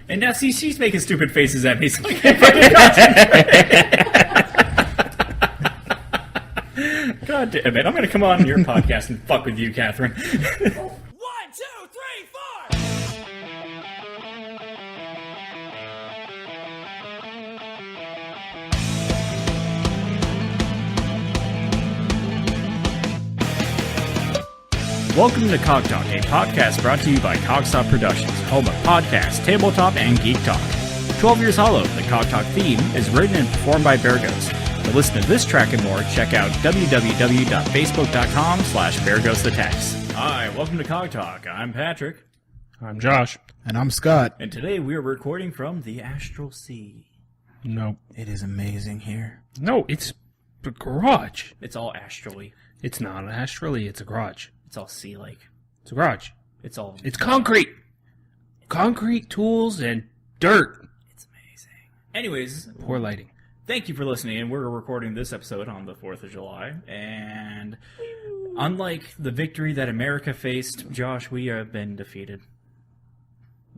And now, see, she's making stupid faces at me, so I can't fucking concentrate. God damn it. I'm going to come on your podcast and fuck with you, Catherine. 1, 2, 3, 4! Welcome to Cog Talk, a podcast brought to you by Cogstop Productions, home of podcasts, tabletop, and geek talk. 12 Years Hollow, the Cog Talk theme, is written and performed by Bearghost. To listen to this track and more, check out www.facebook.com/BearGhostAttacks. Hi, welcome to Cog Talk. I'm Patrick. I'm Josh. And I'm Scott. And today we are recording from the Astral Sea. No. It is amazing here. No, it's a garage. It's all astrally. It's not astrally, it's a garage. It's all sea-like. It's a garage. It's all... It's concrete. Concrete, tools, and dirt. It's amazing. Anyways... Poor lighting. Thank you for listening, and we're recording this episode on the 4th of July, and unlike the victory that America faced, Josh, we have been defeated.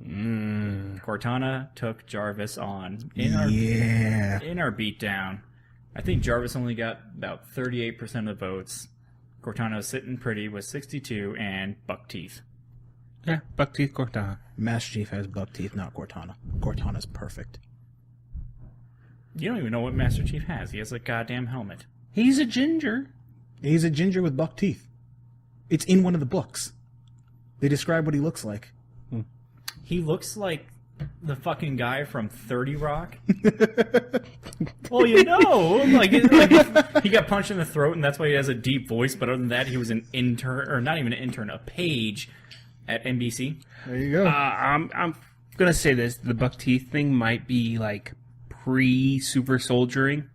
Cortana took Jarvis on in our beatdown. I think Jarvis only got about 38% of the votes. Cortana was sitting pretty with 62, and buck teeth. Yeah, buck teeth Cortana. Master Chief has buck teeth, not Cortana. Cortana's perfect. You don't even know what Master Chief has. He has a goddamn helmet. He's a ginger. He's a ginger with buck teeth. It's in one of the books. They describe what he looks like. He looks like the fucking guy from 30 Rock. Well, you know, like he got punched in the throat, and that's why he has a deep voice. But other than that, he was an intern, or not even an intern, a page at NBC. There you go. I'm gonna say this: the buck teeth thing might be like pre-super soldiering,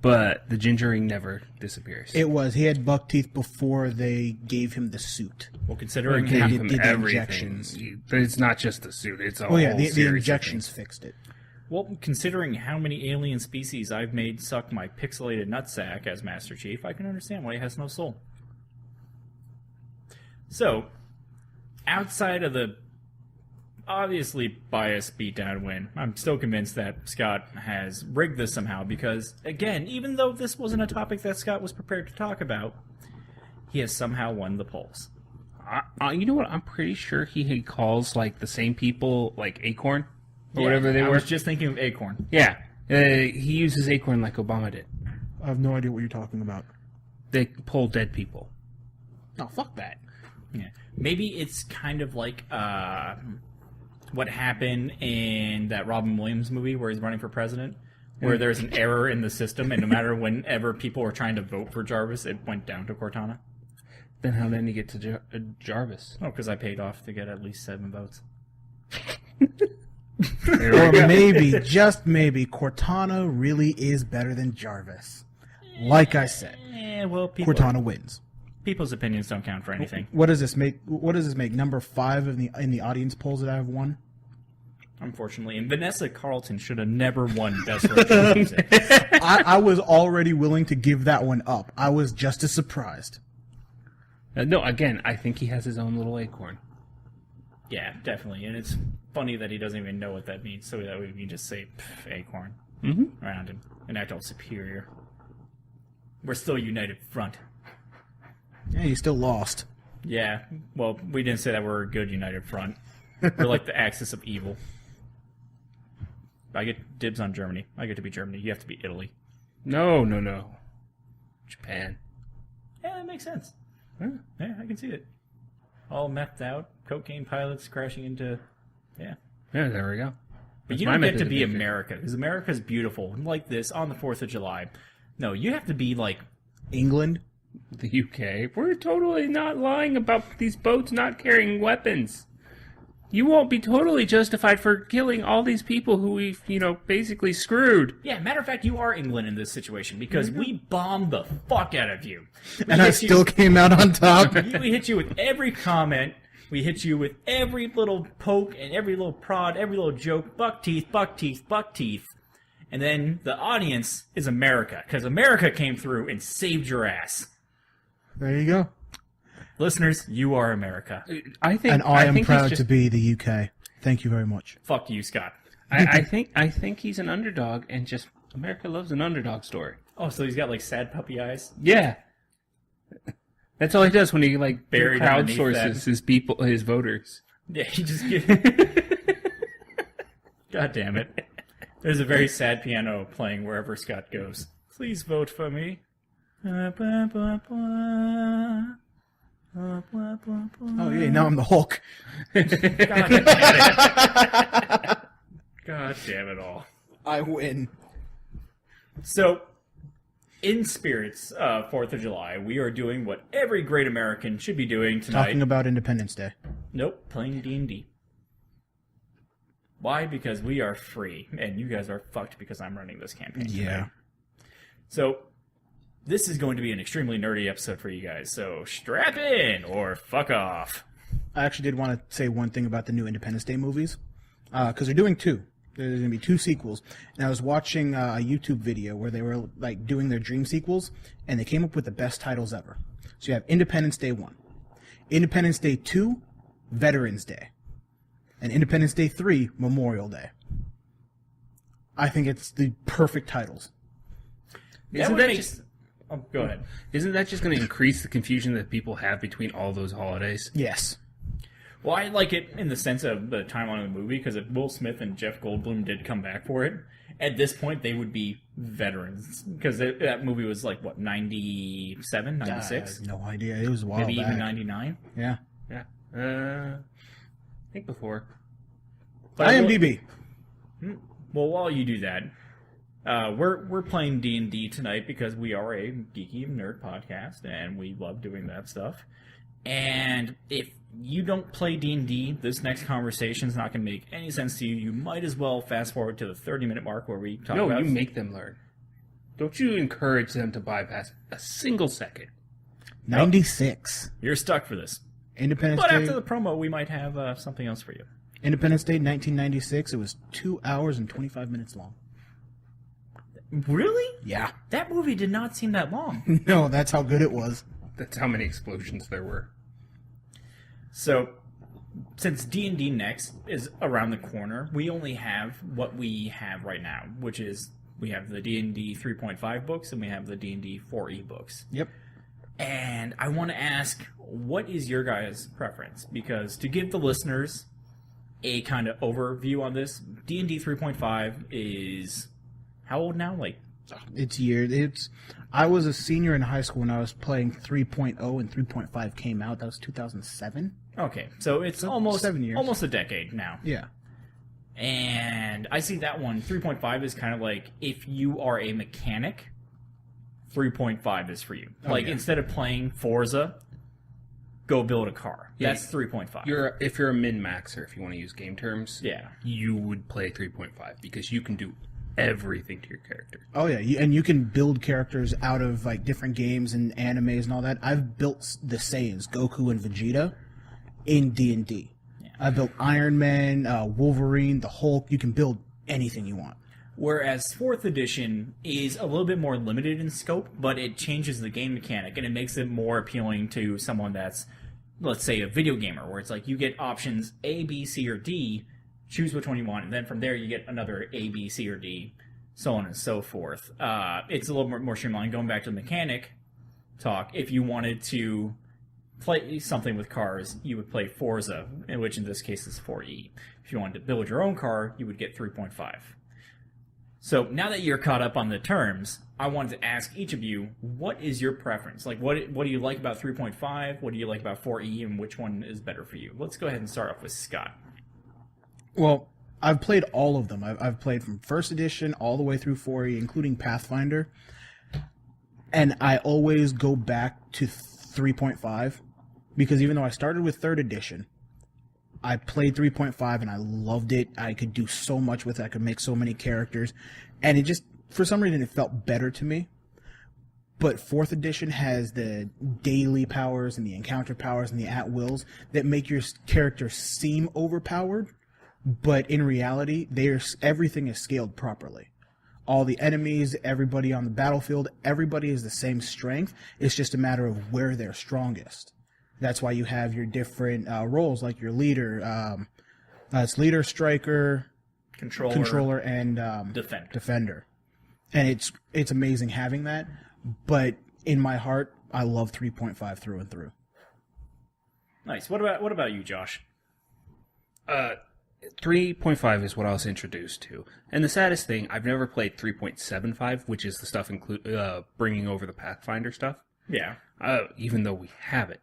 but the gingering never disappears. It was. He had buck teeth before they gave him the suit. Well, considering They how, did the everything. injections. But it's not just the suit; it's a Oh yeah, whole the series of injections things. fixed it. well, considering how many alien species I've made suck my pixelated nutsack as Master Chief, I can understand why he has no soul. So, outside of the obviously biased beatdown win, I'm still convinced that Scott has rigged this somehow because, again, even though this wasn't a topic that Scott was prepared to talk about, he has somehow won the polls. You know what? I'm pretty sure he calls like the same people like Acorn or whatever they I were. was just thinking of Acorn. Yeah, he uses Acorn like Obama did. I have no idea what you're talking about. They pull dead people. Oh, fuck that. Yeah. Maybe it's kind of like what happened in that Robin Williams movie where he's running for president, where there's an error in the system, and no matter whenever people were trying to vote for Jarvis, it went down to Cortana. Then how did he get to Jarvis? Oh, because I paid off to get at least 7 votes. Or maybe, just maybe, Cortana really is better than Jarvis. Like I said, Well, Cortana wins. people's opinions don't count for anything. What does this make? What does this make? Number 5 in the audience polls that I've won. Unfortunately, and Vanessa Carlton should have never won Best Original Music. I was already willing to give that one up. I was just as surprised. No, again, I think he has his own little acorn. Yeah, definitely, and it's funny that he doesn't even know what that means, so that we can just say Acorn around him and act all superior. We're still a united front. Yeah, you still lost. Yeah, well, we didn't say that we're a good united front. We're like the axis of evil. I get dibs on Germany. I get to be Germany. You have to be Italy. No. Japan. Yeah, that makes sense. Yeah, I can see it. All methed out, cocaine pilots crashing into... Yeah. Yeah, there we go. But That's you my don't get method to of be thinking. America, because America's beautiful, like this, on the 4th of July. No, you have to be like... England. The UK. We're totally not lying about these boats not carrying weapons. You won't be totally justified for killing all these people who we've, basically screwed. Yeah, matter of fact, you are England in this situation, because we bombed the fuck out of you. And I still came out on top. We hit you with every comment. We hit you with every little poke and every little prod, every little joke. Buck teeth, buck teeth, buck teeth. And then the audience is America, because America came through and saved your ass. There you go. Listeners, you are America. I think, And I am think proud he's to be the UK. Thank you very much. Fuck you, Scott. I think he's an underdog, and just America loves an underdog story. Oh, so he's got like sad puppy eyes? Yeah. That's all he does when he like Buried underneath crowdsources his voters. Yeah, he just gives... God damn it. There's a very sad piano playing wherever Scott goes. Please vote for me. Oh yeah, now I'm the Hulk. God damn it. God damn it all. I win. So, in spirits of 4th of July, we are doing what every great American should be doing tonight. Talking about Independence Day. Nope, playing D&D. Why? Because we are free, and you guys are fucked because I'm running this campaign tonight. Yeah. So, this is going to be an extremely nerdy episode for you guys, so strap in or fuck off. I actually did want to say one thing about the new Independence Day movies, because they're doing two. There's going to be 2 sequels, and I was watching a YouTube video where they were like doing their dream sequels, and they came up with the best titles ever. So you have Independence Day 1, Independence Day 2, Veterans Day, and Independence Day 3, Memorial Day. I think it's the perfect titles. Isn't that just... Oh, go ahead. Isn't that just going to increase the confusion that people have between all those holidays? Yes. Well, I like it in the sense of the timeline of the movie, because if Will Smith and Jeff Goldblum did come back for it, at this point they would be veterans. Because that movie was like, what, 97, 96? No idea. It was a while Maybe back. even 99? Yeah. Yeah. I think before. But IMDb. Well, while you do that, we're playing D&D tonight because we are a geeky nerd podcast, and we love doing that stuff. And if you don't play D&D, this next conversation is not going to make any sense to you. You might as well fast forward to the 30-minute mark where we talk about... No, you make them learn. Don't you encourage them to bypass a single second. 96. You're stuck for this. Independence But Day. after the promo, we might have something else for you. Independence Day, 1996. It was 2 hours and 25 minutes long. Really? Yeah. That movie did not seem that long. No, that's how good it was. That's how many explosions there were. So, since D&D Next is around the corner, we only have what we have right now, which is we have the D&D 3.5 books and we have the D&D 4e books. Yep. And I want to ask, what is your guys' preference? Because to give the listeners a kind of overview on this, D&D 3.5 is how old now? Like, I was a senior in high school when I was playing 3.0 and 3.5 came out. That was 2007. okay, so it's almost 7 years. almost a decade now. Yeah. And I see that one, 3.5 is kind of like, if you are a mechanic, 3.5 is for you. Like, yeah. instead of playing Forza, go build a car. Yeah, That's 3.5. If you're a min-maxer, if you want to use game terms, Yeah. you would play 3.5 because you can do everything to your character. Oh yeah, and you can build characters out of like different games and animes and all that. I've built the Saiyans, Goku and Vegeta, in D&D. Yeah. I built Iron Man, Wolverine, the Hulk. You can build anything you want. Whereas 4th edition is a little bit more limited in scope, but it changes the game mechanic, and it makes it more appealing to someone that's, let's say, a video gamer, where it's like you get options A, B, C, or D, choose which one you want, and then from there you get another A, B, C, or D, so on and so forth. It's a little more streamlined. Going back to the mechanic talk, if you wanted to play something with cars, you would play Forza, which in this case is 4E. If you wanted to build your own car, you would get 3.5. So now that you're caught up on the terms, I wanted to ask each of you, what is your preference? Like, what do you like about 3.5? What do you like about 4E? And which one is better for you? Let's go ahead and start off with Scott. Well, I've played all of them. I've played from 1st edition all the way through 4E, including Pathfinder. And I always go back to 3.5, because even though I started with 3rd edition, I played 3.5 and I loved it. I could do so much with it. I could make so many characters. And it just, for some reason, it felt better to me. But 4th edition has the daily powers and the encounter powers and the at-wills that make your character seem overpowered. But in reality, everything is scaled properly. All the enemies, everybody on the battlefield, everybody is the same strength. It's just a matter of where they're strongest. That's why you have your different roles, like your leader, It's leader, striker, Controller, and defender. And it's amazing having that. But in my heart, I love 3.5 through and through. Nice. What about you, Josh? 3.5 is what I was introduced to. And the saddest thing, I've never played 3.75, which is the stuff bringing over the Pathfinder stuff. Yeah. Even though we have it.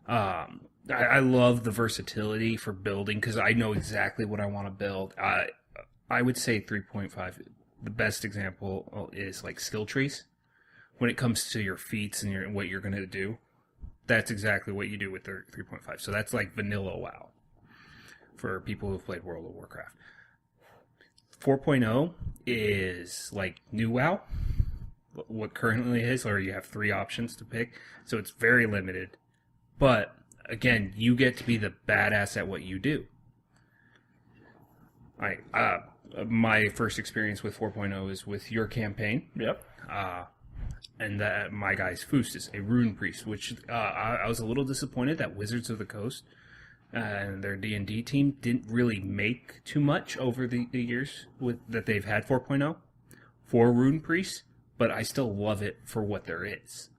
I love the versatility for building because I know exactly what I want to build. I would say 3.5, the best example is like skill trees. When it comes to your feats and what you're going to do, that's exactly what you do with the 3.5. So that's like vanilla WoW for people who've played World of Warcraft. 4.0 is like new WoW, what currently is, or you have 3 options to pick. So it's very limited. But again, you get to be the badass at what you do. My first experience with 4.0 is with your campaign. Yep. And my guy's Foost is a rune priest, which I was a little disappointed that Wizards of the Coast and their D&D team didn't really make too much over the years that they've had 4.0 for rune priests, but I still love it for what there is.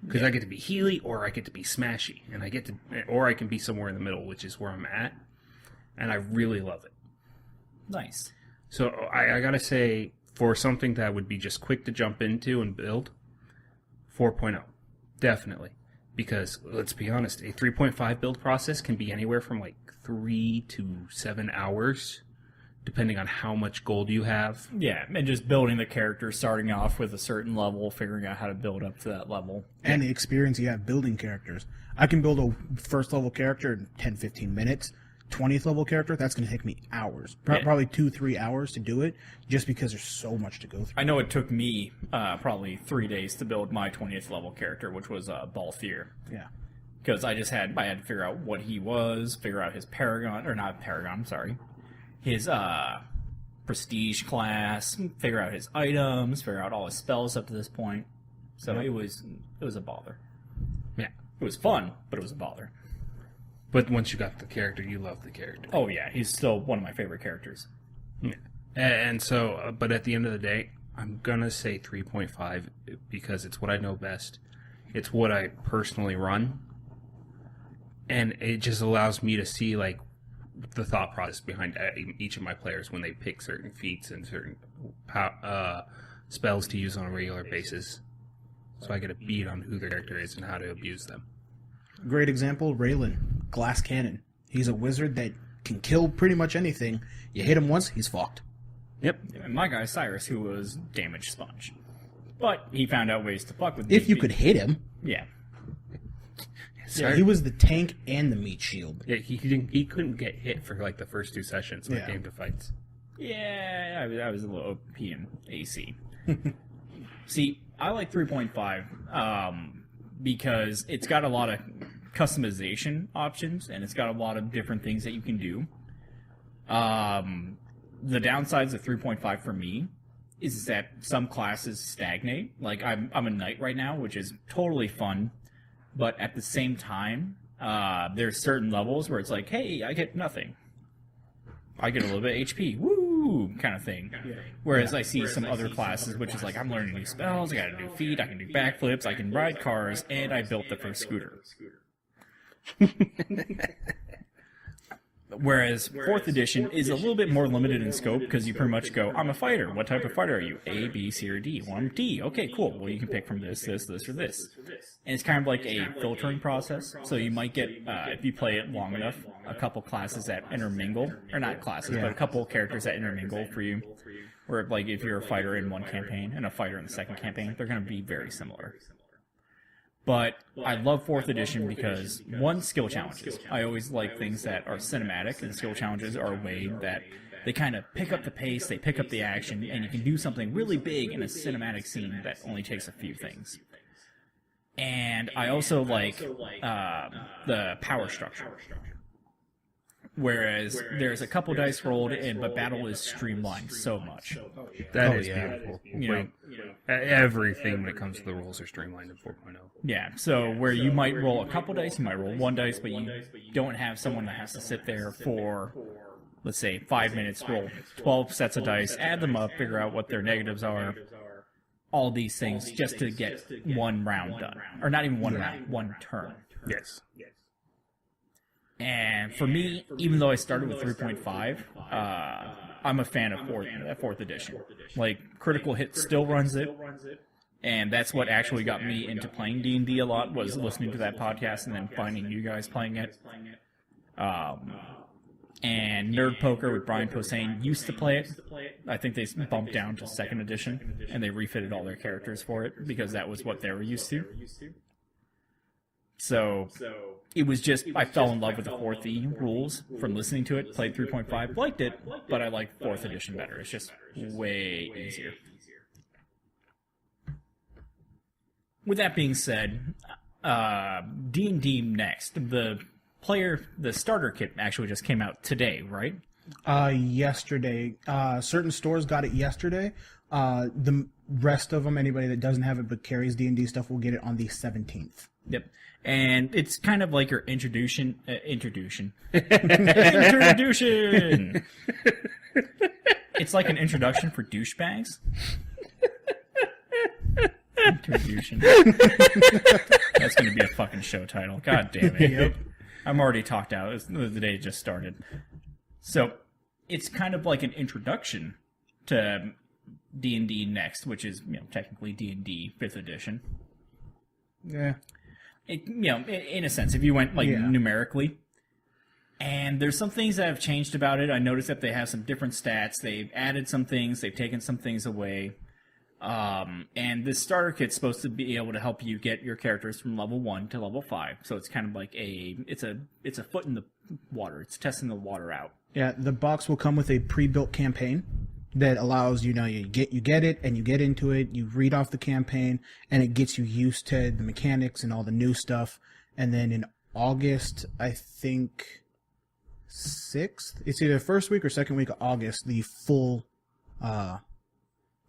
Because I get to be Healy, or I get to be Smashy, and or I can be somewhere in the middle, which is where I'm at, and I really love it. Nice. So I gotta say, for something that would be just quick to jump into and build, 4.0, definitely. Because, let's be honest, a 3.5 build process can be anywhere from like 3 to 7 hours, depending on how much gold you have. Yeah, and just building the character, starting off with a certain level, figuring out how to build up to that level. And the experience you have building characters. I can build a first level character in 10-15 minutes. 20th level character, that's going to take me hours. Probably 2-3 hours to do it, just because there's so much to go through. I know it took me probably 3 days to build my 20th level character, which was Balthier. Yeah. Because I had to figure out what he was, figure out his his prestige class, figure out his items, figure out all his spells up to this point. So it was a bother. Yeah. It was fun, but it was a bother. But once you got the character, you love the character. Oh yeah, he's still one of my favorite characters. Yeah. And so, but at the end of the day, I'm gonna say 3.5 because it's what I know best. It's what I personally run. And it just allows me to see, like, the thought process behind each of my players when they pick certain feats and certain spells to use on a regular basis. So I get a beat on who their character is and how to abuse them. Great example, Raylan, Glass Cannon. He's a wizard that can kill pretty much anything. You hit him once, he's fucked. Yep. And my guy, Cyrus, who was Damage Sponge. But he found out ways to fuck with If you could hit him. Yeah. Yeah, he was the tank and the meat shield. Yeah, he couldn't get hit for like the first 2 sessions when it came to fights. Yeah, I was a little OP in AC. See, I like 3.5 because it's got a lot of customization options and it's got a lot of different things that you can do. The downsides of 3.5 for me is that some classes stagnate. Like I'm a knight right now, which is totally fun. But at the same time, there's certain levels where it's like, hey, I get nothing. I get a little bit of HP, woo, kind of thing. Whereas I see some other classes, which is like, I'm learning new spells, I gotta do feet, I can do backflips, I can ride cars, and I built the first scooter. Whereas 4th edition is a little bit more limited in scope because you pretty much go, I'm a fighter. What type of fighter are you? A, B, C, or D? Well, I'm D. Okay, cool. Well, you can pick from this, this, this, or this. And it's kind of like a filtering process. So you might get, if you play it long enough, a couple classes that intermingle. Or not classes, but a couple characters that intermingle for you. Where, like, if you're a fighter in one campaign and a fighter in the second campaign, they're going to be very similar. But I love 4th edition because, one, skill challenges. I always like things that are cinematic, and skill challenges are a way that they kind of pick up the pace, they pick up the action, and you can do something really big in a cinematic scene that only takes a few things. And I also like the power structure. Whereas there's a couple dice rolled, but battle is streamlined so much. That is beautiful. Everything when it comes to the rolls are streamlined in 4.0. Yeah, so where you might roll a couple dice, you might roll one dice, but you don't have someone that has to sit there for, let's say, 5 minutes, roll 12 sets of dice, add them up, figure out what their negatives are, all these things just to get one round done. Or not even one round, one turn. Yes. And for me, even though I started with 3.5, I'm a fan of 4th edition. Like, Critical Hit still runs it, and that's what actually got me into playing D&D a lot, was listening to that podcast and then finding you guys playing it. And Nerd Poker with Brian Posehn used to play it. I think they bumped down to 2nd edition, and they refitted all their characters for it, because that was what they were used to. So it was just, I fell in love with the 4th E rules from listening to it, played 3.5, liked it, but I like 4th edition better. It's just way easier. With that being said, D&D Next. The starter kit actually just came out today, right? Yesterday. Certain stores got it yesterday. The rest of them, anybody that doesn't have it but carries D&D stuff, will get it on the 17th. Yep. And it's kind of like your introduction. Introduction. It's like an introduction for douchebags. Introduction. That's going to be a fucking show title. God damn it. Yep. I'm already talked out. The day just started. So, it's kind of like an introduction to D&D Next, which is, technically D&D 5th edition. Yeah. In a sense, if you went numerically. And there's some things that have changed about it. I noticed that they have some different stats. They've added some things. They've taken some things away. And this starter kit's supposed to be able to help you get your characters from level 1 to level 5. So it's kind of like it's a foot in the water. It's testing the water out. Yeah, the box will come with a pre-built campaign that allows you get it and you get into it, you read off the campaign, and it gets you used to the mechanics and all the new stuff. And then in August, I think 6th, it's either first week or second week of August, the full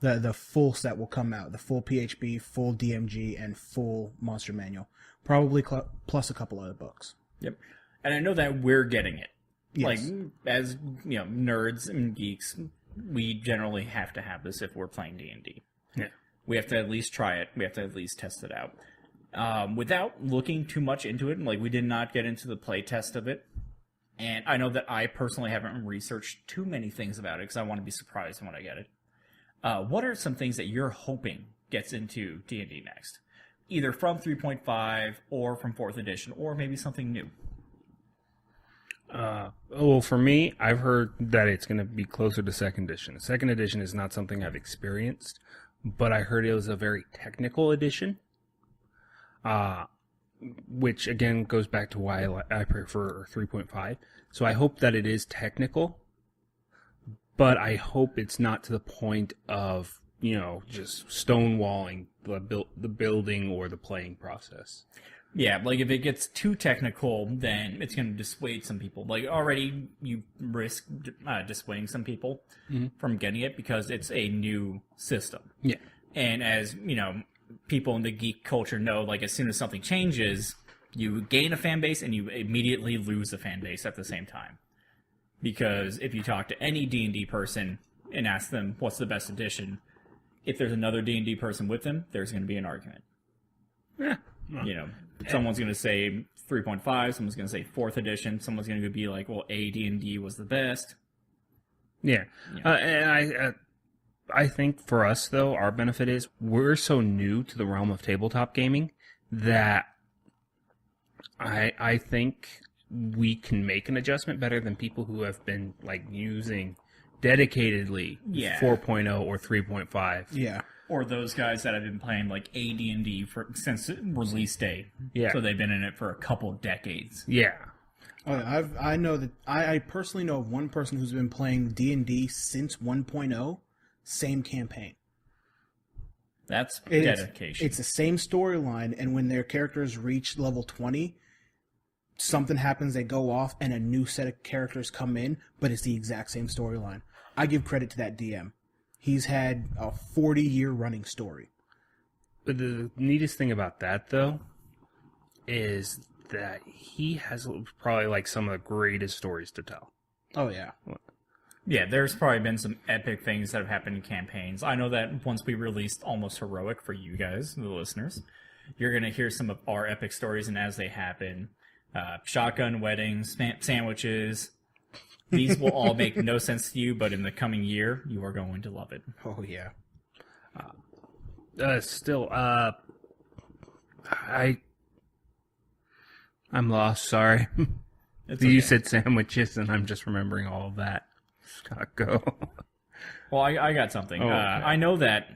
the full set will come out, the full PHB, full DMG, and full Monster Manual, probably plus a couple other books. Yep. And I know that we're getting it. Yes. Like, as nerds and geeks, we generally have to have this if we're playing D&D. Yeah. We have to at least try it. We have to at least test it out. Without looking too much into it, we did not get into the play test of it. And I know that I personally haven't researched too many things about it because I want to be surprised when I get it. What are some things that you're hoping gets into D&D Next? Either from 3.5 or from 4th edition, or maybe something new. Well, for me, I've heard that it's going to be closer to 2nd edition. 2nd edition is not something I've experienced, but I heard it was a very technical edition, which again goes back to why I prefer 3.5. So I hope that it is technical, but I hope it's not to the point of, just stonewalling the building or the playing process. Yeah, if it gets too technical, then it's going to dissuade some people. Already you risk dissuading some people from getting it because it's a new system. Yeah. And as, people in the geek culture know, as soon as something changes, you gain a fan base and you immediately lose a fan base at the same time. Because if you talk to any D&D person and ask them what's the best edition, if there's another D&D person with them, there's going to be an argument. Yeah. Someone's going to say 3.5, someone's going to say 4th edition, someone's going to be like, well, D&D was the best. Yeah. And I think for us, though, our benefit is we're so new to the realm of tabletop gaming that I think we can make an adjustment better than people who have been, using dedicatedly 4.0 or 3.5. Yeah. Or those guys that have been playing AD&D since release day. Yeah. So they've been in it for a couple decades. Yeah. I know that I personally know of one person who's been playing D&D since 1.0, same campaign. Dedication. It's the same storyline, and when their characters reach level 20, something happens, they go off, and a new set of characters come in, but it's the exact same storyline. I give credit to that DM. He's had a 40-year running story. But the neatest thing about that, though, is that he has probably like some of the greatest stories to tell. Oh, yeah. Yeah, there's probably been some epic things that have happened in campaigns. I know that once we released Almost Heroic for you guys, the listeners, you're going to hear some of our epic stories, and as they happen, shotgun weddings, sandwiches, these will all make no sense to you, but in the coming year, you are going to love it. Oh, yeah. I'm lost, sorry. You said sandwiches, and I'm just remembering all of that. Scott, go. Well, I got something. Oh, okay. I know that,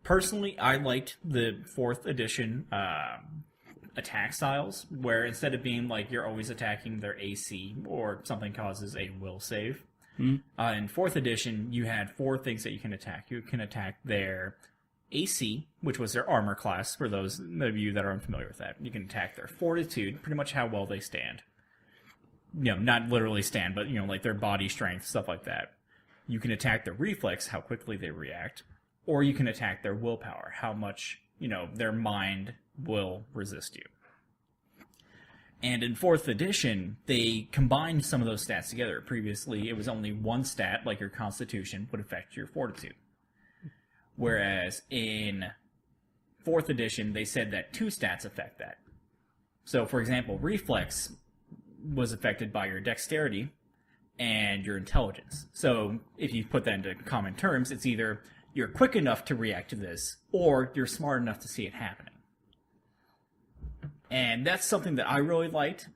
personally, I liked the 4th edition attack styles, where instead of being like you're always attacking their AC or something causes a will save, in 4th edition, you had 4 things that you can attack. You can attack their AC, which was their armor class, for those of you that are unfamiliar with that. You can attack their fortitude, pretty much how well they stand. You know, not literally stand, but, you know, like their body strength, stuff like that. You can attack their reflex, how quickly they react, or you can attack their willpower, how much, you know, their mind will resist you. And in 4th edition, they combined some of those stats together. Previously, it was only one stat, like your constitution, would affect your fortitude. Whereas in 4th edition, they said that 2 stats affect that. So, for example, reflex was affected by your dexterity and your intelligence. So, if you put that into common terms, it's either you're quick enough to react to this, or you're smart enough to see it happening. And that's something that I really liked.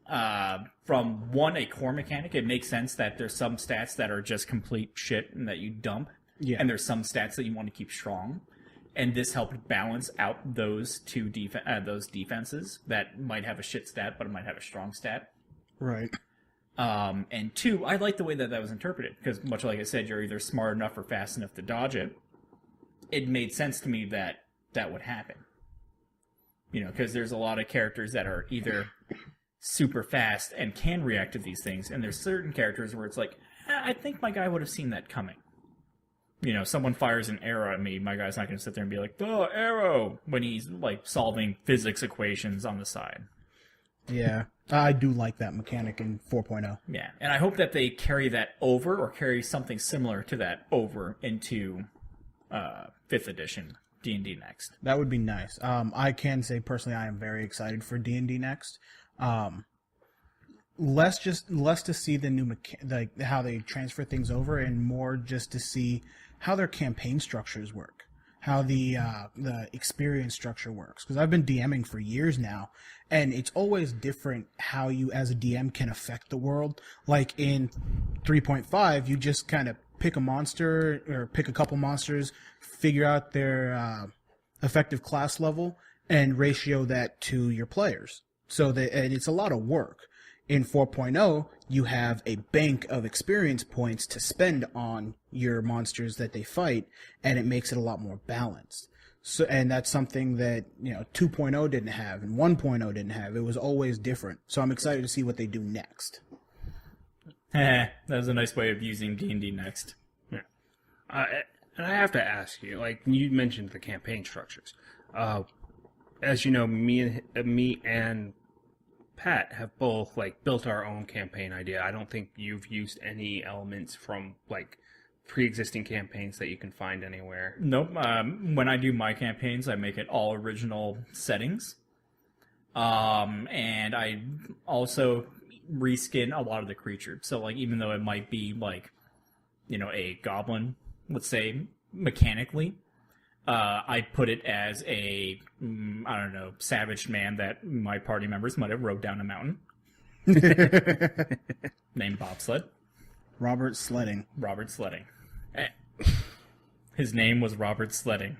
From a core mechanic, it makes sense that there's some stats that are just complete shit and that you dump. Yeah. And there's some stats that you want to keep strong. And this helped balance out those those defenses that might have a shit stat, but it might have a strong stat. Right. And 2, I like the way that was interpreted, because much like I said, you're either smart enough or fast enough to dodge it. It made sense to me that that would happen. You know, because there's a lot of characters that are either super fast and can react to these things, and there's certain characters where it's like, I think my guy would have seen that coming. You know, someone fires an arrow at me, my guy's not going to sit there and be like, oh, arrow, when he's, like, solving physics equations on the side. Yeah, I do like that mechanic in 4.0. Yeah, and I hope that they carry that over, or carry something similar to that over into 5th edition D&D Next. That would be nice. I can say personally I am very excited for D&D Next. Less to see the new how they transfer things over, and more just to see how their campaign structures work, how the experience structure works. Because I've been DMing for years now, and it's always different how you as a DM can affect the world. Like in 3.5, you just kind of pick a monster or pick a couple monsters, figure out their effective class level, and ratio that to your players. And it's a lot of work. In 4.0, you have a bank of experience points to spend on your monsters that they fight, and it makes it a lot more balanced. So, and that's something that 2.0 didn't have, and 1.0 didn't have. It was always different. So I'm excited to see what they do next. That was a nice way of using D&D Next. Yeah. And I have to ask you, like you mentioned the campaign structures. As you know, me and Pat have both built our own campaign idea. I don't think you've used any elements from pre-existing campaigns that you can find anywhere. Nope. When I do my campaigns, I make it all original settings. And I also reskin a lot of the creatures. So even though it might be a goblin, let's say mechanically, I put it as a, savage man that my party members might have rode down a mountain. Named Bobsled. Robert Sledding. His name was Robert Sledding.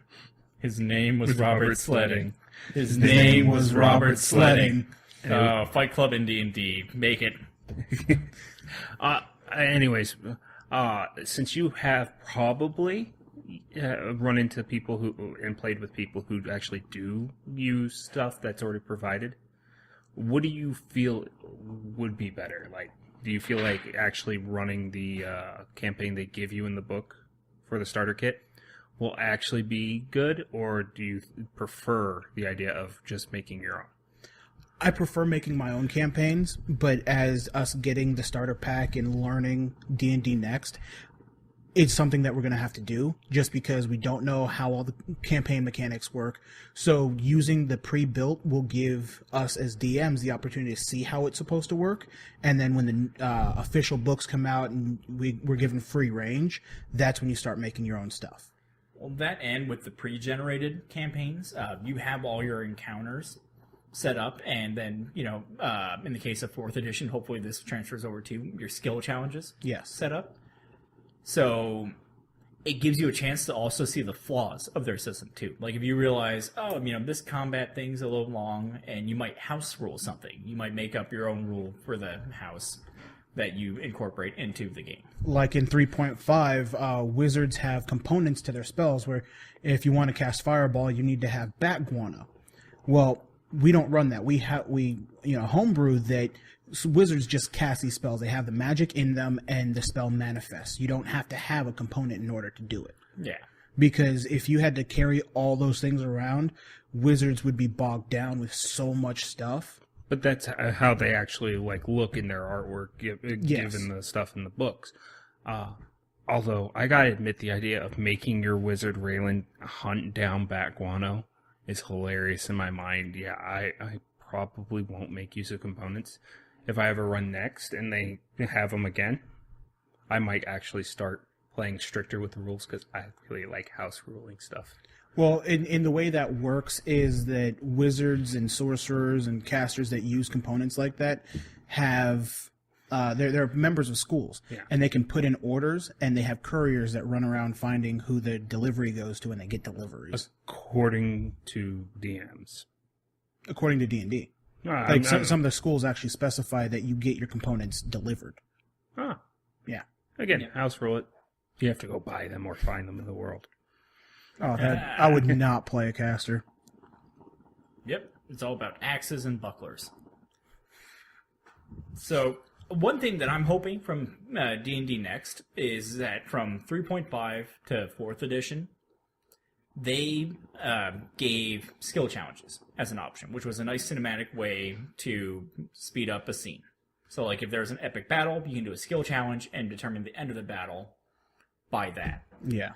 His name was Robert Sledding. His name was Robert Sledding. Fight Club in D&D. Make it. Anyways, since you have probably run into people and played with people who actually do use stuff that's already provided, What do you feel would be better? Like, do you feel like actually running the campaign they give you in the book for the starter kit will actually be good, or do you prefer the idea of just making your own? I prefer making my own campaigns, but as us getting the starter pack and learning D&D Next, it's something that we're going to have to do just because we don't know how all the campaign mechanics work. So using the pre-built will give us as DMs the opportunity to see how it's supposed to work. And then when the official books come out and we're given free range, that's when you start making your own stuff. Well, that and with the pre-generated campaigns, you have all your encounters set up, and then, in the case of 4th edition, hopefully this transfers over to your skill challenges set up. So it gives you a chance to also see the flaws of their system, too. Like, if you realize, this combat thing's a little long, and you might house rule something. You might make up your own rule for the house that you incorporate into the game. Like in 3.5, wizards have components to their spells where if you want to cast Fireball, you need to have bat guano. Well, we don't run that. We homebrew that wizards just cast these spells. They have the magic in them and the spell manifests. You don't have to have a component in order to do it. Yeah. Because if you had to carry all those things around, wizards would be bogged down with so much stuff. But that's how they actually look in their artwork, given the stuff in the books. Although I gotta admit, the idea of making your wizard Raylan hunt down bat guano is hilarious in my mind. Yeah, I probably won't make use of components. If I ever run Next and they have them again, I might actually start playing stricter with the rules because I really like house ruling stuff. Well, in the way that works is that wizards and sorcerers and casters that use components like that have they're members of schools, and they can put in orders, and they have couriers that run around finding who the delivery goes to, and they get deliveries according to DMs. According to D&D, some of the schools actually specify that you get your components delivered. Yeah. Again, house rule it. You have to go buy them or find them in the world. Oh, I would not play a caster. Yep, it's all about axes and bucklers. So, one thing that I'm hoping from D&D Next is that from 3.5 to 4th edition, they gave skill challenges as an option, which was a nice cinematic way to speed up a scene. So, if there's an epic battle, you can do a skill challenge and determine the end of the battle by that. Yeah.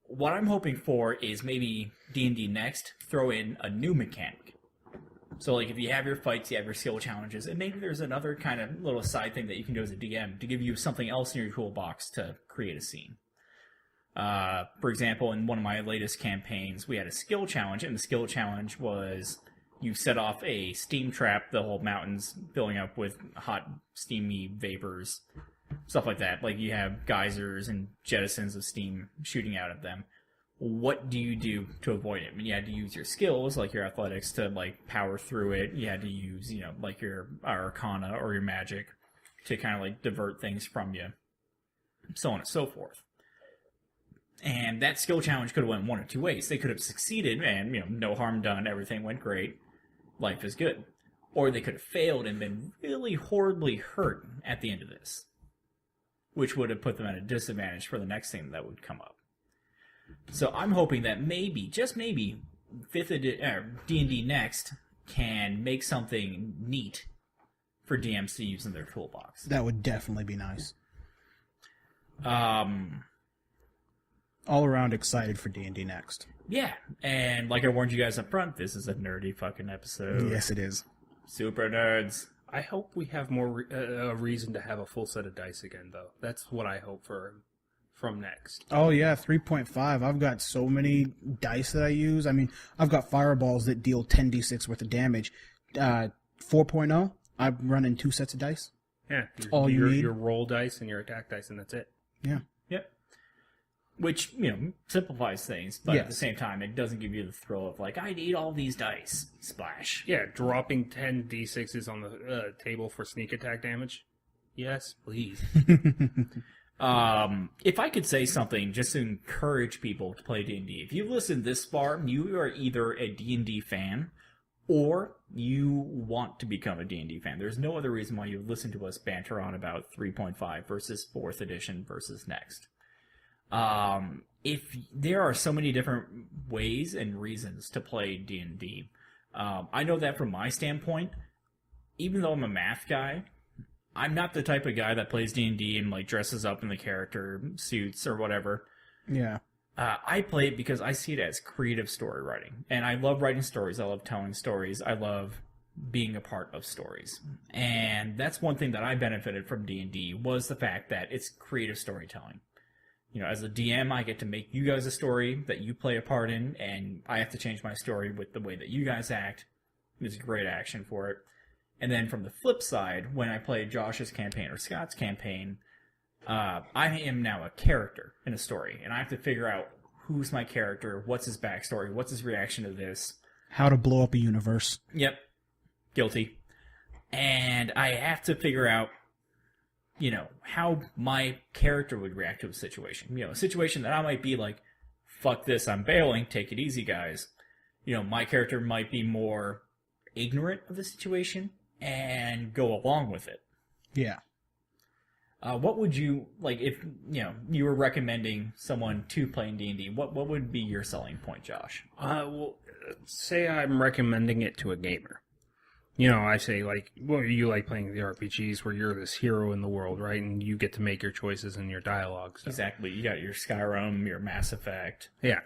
What I'm hoping for is maybe D&D Next throw in a new mechanic. So, if you have your fights, you have your skill challenges, and maybe there's another kind of little side thing that you can do as a DM to give you something else in your toolbox to create a scene. For example, in one of my latest campaigns, we had a skill challenge, and the skill challenge was you set off a steam trap, the whole mountain's filling up with hot, steamy vapors. Stuff like that. You have geysers and jettisons of steam shooting out of them. What do you do to avoid it? I mean, you had to use your skills, your athletics, to, power through it. You had to use, your arcana or your magic to kind of, divert things from you. So on and so forth. And that skill challenge could have went one of two ways. They could have succeeded and, no harm done, everything went great, life is good. Or they could have failed and been really horribly hurt at the end of this, which would have put them at a disadvantage for the next thing that would come up. So I'm hoping that maybe, just maybe, D&D Next can make something neat for DMs to use in their toolbox. That would definitely be nice. All around excited for D&D Next. Yeah, and like I warned you guys up front, this is a nerdy fucking episode. Yes, it is. Super nerds. I hope we have more a reason to have a full set of dice again, though. That's what I hope from Next. Oh, yeah, 3.5. I've got so many dice that I use. I mean, I've got fireballs that deal 10d6 worth of damage. 4.0, I'm running 2 sets of dice. Yeah. All you need. Your roll dice and your attack dice, and that's it. Yeah. Yep. Which, simplifies things, but at the same time, it doesn't give you the thrill of, I need all these dice. Splash. Yeah, dropping 10 d6s on the table for sneak attack damage. Yes, please. If I could say something just to encourage people to play D&D, if you've listened this far, you are either a D&D fan or you want to become a D&D fan. There's no other reason why you listen to us banter on about 3.5 versus 4th edition versus next. If there are so many different ways and reasons to play D&D, I know that from my standpoint, even though I'm a math guy, I'm not the type of guy that plays D&D and like dresses up in the character suits or whatever. Yeah. I play it because I see it as creative story writing. And I love writing stories. I love telling stories. I love being a part of stories. And that's one thing that I benefited from D&D was the fact that it's creative storytelling. You know, as a DM, I get to make you guys a story that you play a part in, and I have to change my story with the way that you guys act. There's great action for it. And then from the flip side, when I play Josh's campaign or Scott's campaign, I am now a character in a story, and I have to figure out who's my character, what's his backstory, what's his reaction to this. How to blow up a universe. Yep. Guilty. And I have to figure out, you know, how my character would react to a situation. You know, a situation that I might be like, fuck this, I'm bailing, take it easy, guys. You know, my character might be more ignorant of the situation and go along with it. Yeah. What would you, like, if, you know, you were recommending someone to play in D&D, what would be your selling point, Josh? Well, say I'm recommending it to a gamer. You know, I say, like, well, you like playing the RPGs where you're this hero in the world, right? And you get to make your choices and your dialogue. So. Exactly. You got your Skyrim, your Mass Effect. Yeah.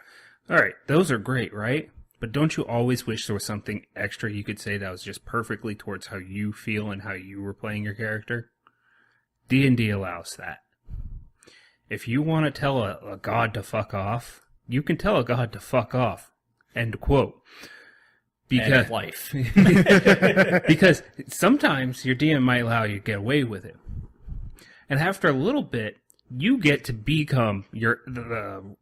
All right. Those are great, right? But don't you always wish there was something extra you could say that was just perfectly towards how you feel and how you were playing your character? D&D allows that. If you want to tell a god to fuck off, you can tell a god to fuck off. End quote. Because life. because sometimes your DM might allow you to get away with it. And after a little bit, you get to become the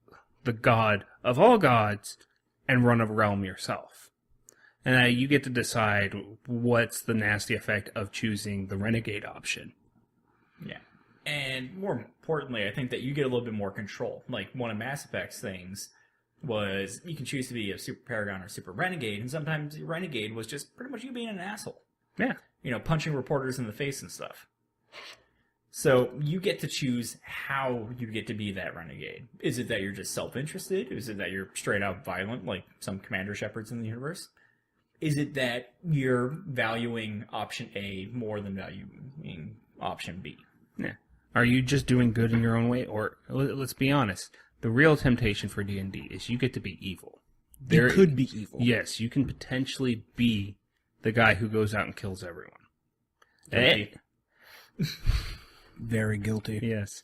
god of all gods and run a realm yourself. And you get to decide what's the nasty effect of choosing the renegade option. Yeah. And more importantly, I think that you get a little bit more control. Like, one of Mass Effect's things was you can choose to be a super paragon or super renegade, and sometimes your renegade was just pretty much you being an asshole. Yeah. You know, punching reporters in the face and stuff. So you get to choose how you get to be that renegade. Is it that you're just self-interested? Is it that you're straight out violent, like some Commander Shepherds in the universe? Is it that you're valuing option A more than valuing option B? Yeah. Are you just doing good in your own way? Or, let's be honest, the real temptation for D&D is you get to be evil. You could be evil. Yes, you can potentially be the guy who goes out and kills everyone. Guilty. Very guilty. Yes.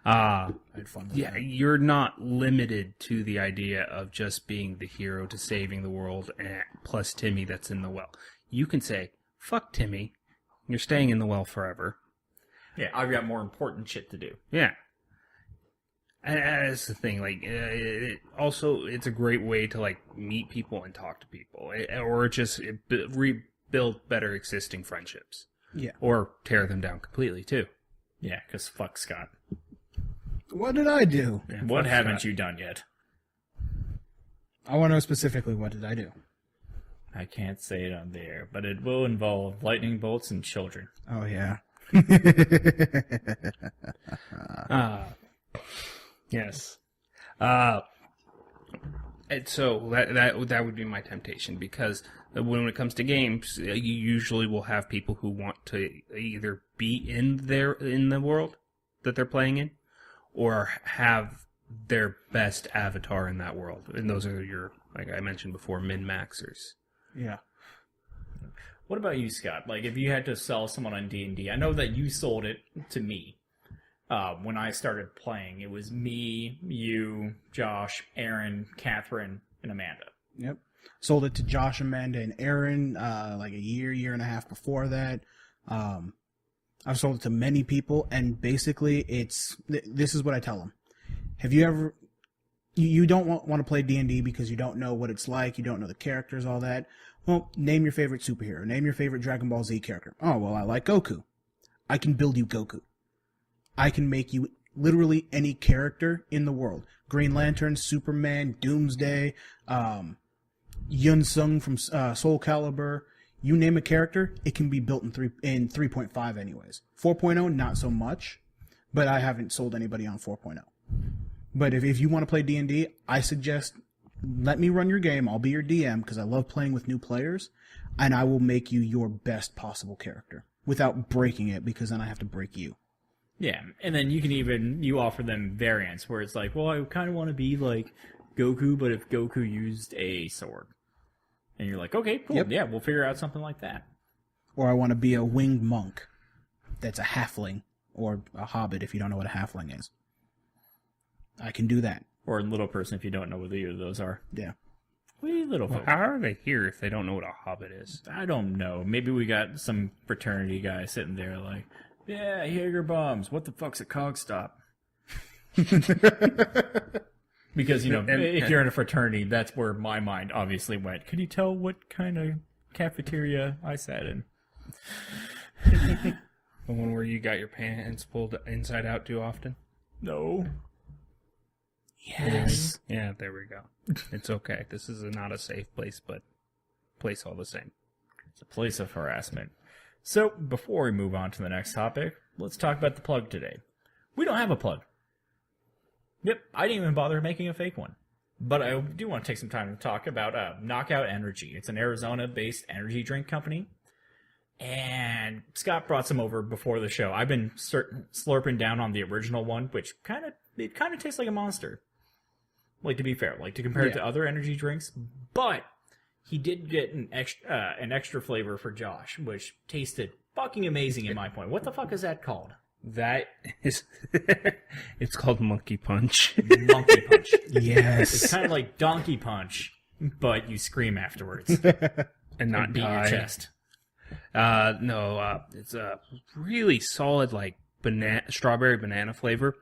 I had fun with Yeah, that. you're not limited to the idea of just being the hero to saving the world plus Timmy that's in the well. You can say, fuck Timmy, you're staying in the well forever. Yeah, I've got more important shit to do. Yeah. And that's the thing, like, it's a great way to, like, meet people and talk to people, or just rebuild better existing friendships. Yeah. Or tear them down completely, too. Yeah, because fuck Scott. What did I do? Yeah, What fuck haven't Scott. you done yet? I want to know specifically what did I do. I can't say it on there, but it will involve lightning bolts and children. Oh, yeah. Yes. And so that would be my temptation, because when it comes to games, you usually will have people who want to either be in the world that they're playing in, or have their best avatar in that world. And those are your, like I mentioned before, min-maxers. Yeah. What about you, Scott? Like, if you had to sell someone on D&D, I know that you sold it to me. When I started playing, it was me, you, Josh, Aaron, Catherine, and Amanda. Yep. Sold it to Josh, Amanda, and Aaron like a year and a half before that. I've sold it to many people, and basically this is what I tell them. Have you ever... You don't want to play D&D because you don't know what it's like, you don't know the characters, all that. Well, name your favorite superhero. Name your favorite Dragon Ball Z character. Oh, well, I like Goku. I can build you Goku. I can make you literally any character in the world. Green Lantern, Superman, Doomsday, Yun Sung from Soul Calibur. You name a character, it can be built in 3.5 anyways. 4.0, not so much, but I haven't sold anybody on 4.0. But if you want to play D&D, I suggest let me run your game. I'll be your DM because I love playing with new players, and I will make you your best possible character without breaking it, because then I have to break you. Yeah, and then you offer them variants where it's like, well, I kind of want to be like Goku, but if Goku used a sword. And you're like, okay, cool, Yep. yeah, we'll figure out something like that. Or I want to be a winged monk that's a halfling, or a hobbit if you don't know what a halfling is. I can do that. Or a little person if you don't know what either of those are. Yeah. We little Well, folk. how are they here if they don't know what a hobbit is? I don't know. Maybe we got some fraternity guy sitting there like, yeah, Jaeger bombs. What the fuck's a cog stop? Because, if you're in a fraternity, that's where my mind obviously went. Could you tell what kind of cafeteria I sat in? The one where you got your pants pulled inside out too often? No. Yes. Yeah, there we go. It's okay. This is not a safe place, but place all the same. It's a place of harassment. So, before we move on to the next topic, let's talk about the plug today. We don't have a plug. Yep, I didn't even bother making a fake one. But I do want to take some time to talk about Knockout Energy. It's an Arizona-based energy drink company. And Scott brought some over before the show. I've been slurping down on the original one, which kind of tastes like a Monster. Like, to be fair, to compare it to other energy drinks. But he did get an extra flavor for Josh, which tasted fucking amazing in my point. What the fuck is that called? That is... it's called Monkey Punch. Monkey Punch. Yes. It's kind of like Donkey Punch, but you scream afterwards. And not beat your die. chest. It's a really solid, strawberry banana flavor.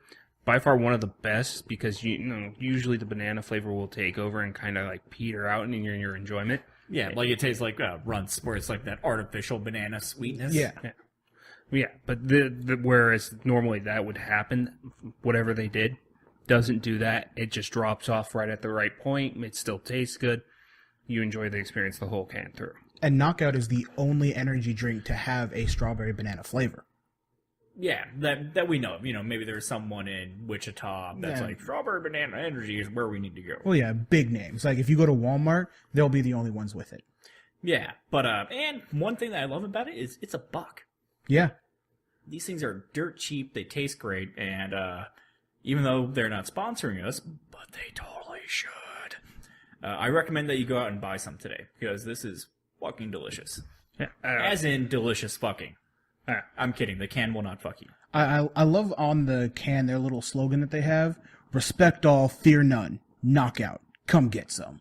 By far one of the best, because usually the banana flavor will take over and kind of peter out in your enjoyment. Yeah, it tastes like Runts, where it's like that artificial banana sweetness. Yeah. Yeah, but whereas normally that would happen, whatever they did doesn't do that. It just drops off right at the right point. It still tastes good. You enjoy the experience the whole can through. And Knockout is the only energy drink to have a strawberry banana flavor. Yeah, that we know of. Maybe there's someone in Wichita that's like, strawberry banana energy is where we need to go. Well, yeah, big names. Like, if you go to Walmart, they'll be the only ones with it. Yeah, but, and one thing that I love about it is it's $1. Yeah. These things are dirt cheap, they taste great, and, even though they're not sponsoring us, but they totally should. I recommend that you go out and buy some today, because this is fucking delicious. Yeah, As in delicious fucking. I'm kidding. The can will not fuck you. I love on the can their little slogan that they have: respect all, fear none, knockout, come get some.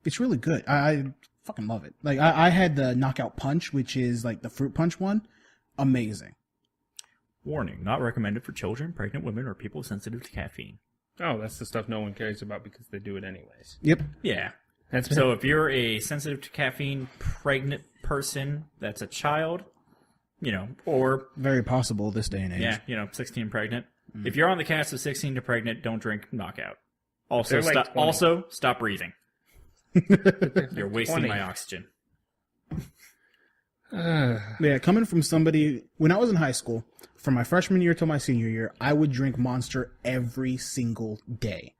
It's really good. I fucking love it. I had the Knockout Punch, which is the fruit punch one. Amazing. Warning, not recommended for children, pregnant women, or people sensitive to caffeine. Oh, that's the stuff no one cares about because they do it anyways. Yep. Yeah. So if you're a sensitive to caffeine pregnant person that's a child, or... Very possible this day and age. Yeah, 16 pregnant. If you're on the cast of 16 to pregnant, don't drink Knockout. They're Stop breathing. You're wasting 20. my oxygen. Yeah, coming from somebody, when I was in high school, from my freshman year till my senior year, I would drink Monster every single day.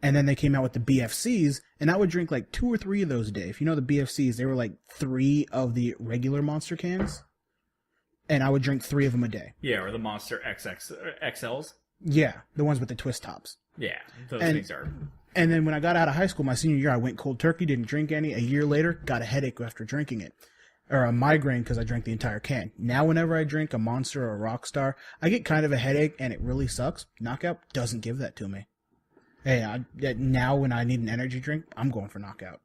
And then they came out with the BFCs, and I would drink 2 or 3 of those a day. If you know the BFCs, they were 3 of the regular Monster cans. And I would drink 3 of them a day. Yeah, or the Monster XLs. Yeah, the ones with the twist tops. Yeah, those things are... And then when I got out of high school, my senior year, I went cold turkey, didn't drink any. A year later, got a headache after drinking it. Or a migraine because I drank the entire can. Now whenever I drink a Monster or a Rockstar, I get kind of a headache and it really sucks. Knockout doesn't give that to me. Hey, now when I need an energy drink, I'm going for Knockout.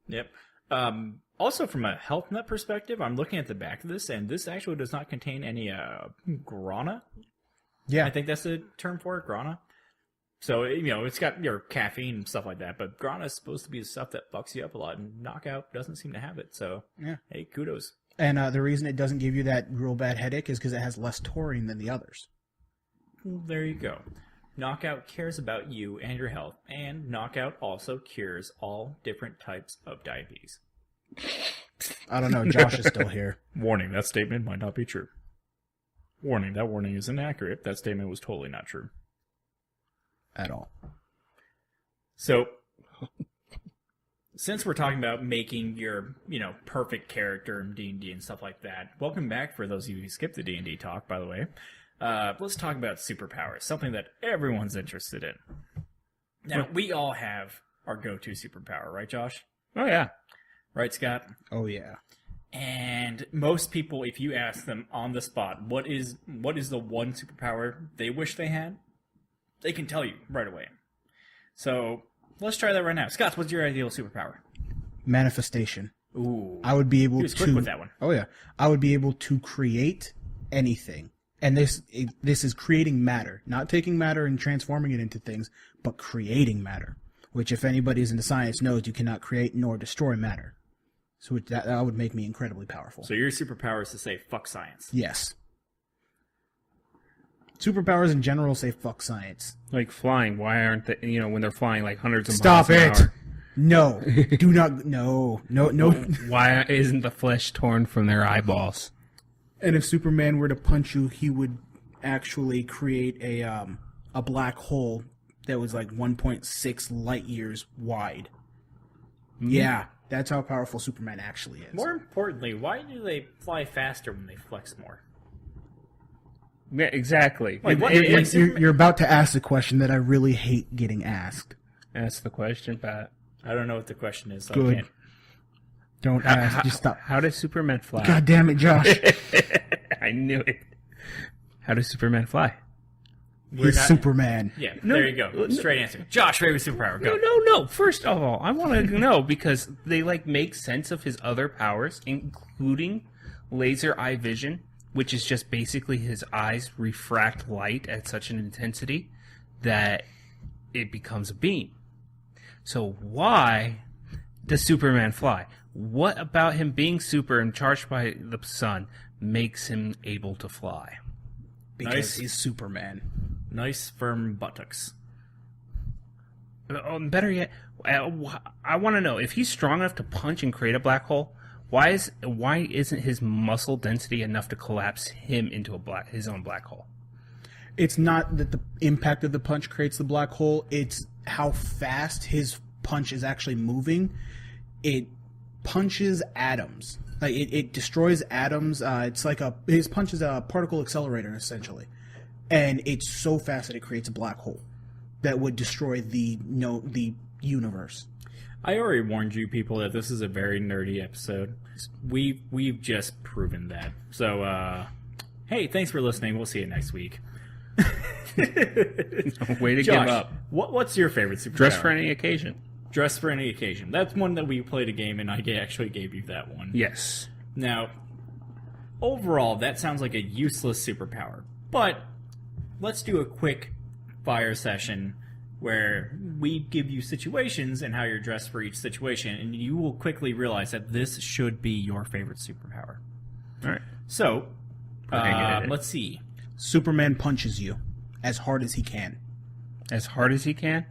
Yep. Also, from a health nut perspective, I'm looking at the back of this, and this actually does not contain any guarana. Yeah. I think that's the term for it, guarana. So, it's got your caffeine and stuff like that, but guarana is supposed to be the stuff that fucks you up a lot, and Knockout doesn't seem to have it. So, Yeah. Hey, kudos. And the reason it doesn't give you that real bad headache is because it has less taurine than the others. Well, there you go. Knockout cares about you and your health, and Knockout also cures all different types of diabetes. I don't know. Josh is still here. Warning, that statement might not be true. Warning, that warning is inaccurate. That statement was totally not true. At all. So, since we're talking about making your, perfect character in D&D and stuff like that, welcome back for those of you who skipped the D&D talk, by the way. Let's talk about superpowers, something that everyone's interested in. Now, we all have our go-to superpower, right, Josh? Oh, yeah. Right, Scott? Oh, yeah. And most people, if you ask them on the spot, what is the one superpower they wish they had, they can tell you right away. So, let's try that right now. Scott, what's your ideal superpower? Manifestation. Ooh. I would be able He was quick to... with that one. Oh, yeah. I would be able to create anything. And this is creating matter. Not taking matter and transforming it into things, but creating matter. Which, if anybody's into science, knows you cannot create nor destroy matter. So that would make me incredibly powerful. So your superpower is to say, fuck science. Yes. Superpowers in general say fuck science. Like flying. Why aren't they, when they're flying like hundreds of Stop miles an it! hour? No. Do not. No. Why isn't the flesh torn from their eyeballs? And if Superman were to punch you, he would actually create a black hole that was like 1.6 light years wide. Mm-hmm. Yeah, that's how powerful Superman actually is. More importantly, why do they fly faster when they flex more? Yeah, exactly. Like, You're about to ask a question that I really hate getting asked. That's the question, Pat. I don't know what the question is. So Good. I can't. Don't ask. Just stop. How does Superman fly? God damn it, Josh. I knew it. How does Superman fly? He's Superman. Yeah, there you go. Straight answer. Josh, favorite superpower. Go. No. First of all, I want to know because they make sense of his other powers, including laser eye vision, which is just basically his eyes refract light at such an intensity that it becomes a beam. So why does Superman fly? What about him being super and charged by the sun makes him able to fly? Because he's Superman. Nice firm buttocks. Better yet, I want to know if he's strong enough to punch and create a black hole. Why isn't his muscle density enough to collapse him into his own black hole? It's not that the impact of the punch creates the black hole. It's how fast his punch is actually moving. It punches atoms. Like it destroys atoms. It's like his punch is a particle accelerator essentially, and it's so fast that it creates a black hole that would destroy the universe. I already warned you people that this is a very nerdy episode. We've just proven that. So hey, thanks for listening. We'll see you next week. Way to Josh, give up. What's your favorite superpower? Dress for any occasion. Dress for any occasion. That's one that we played a game, and I actually gave you that one. Yes. Now, overall, that sounds like a useless superpower. But let's do a quick fire session where we give you situations and how you're dressed for each situation, and you will quickly realize that this should be your favorite superpower. All right. So, let's see. Superman punches you as hard as he can. As hard as he can?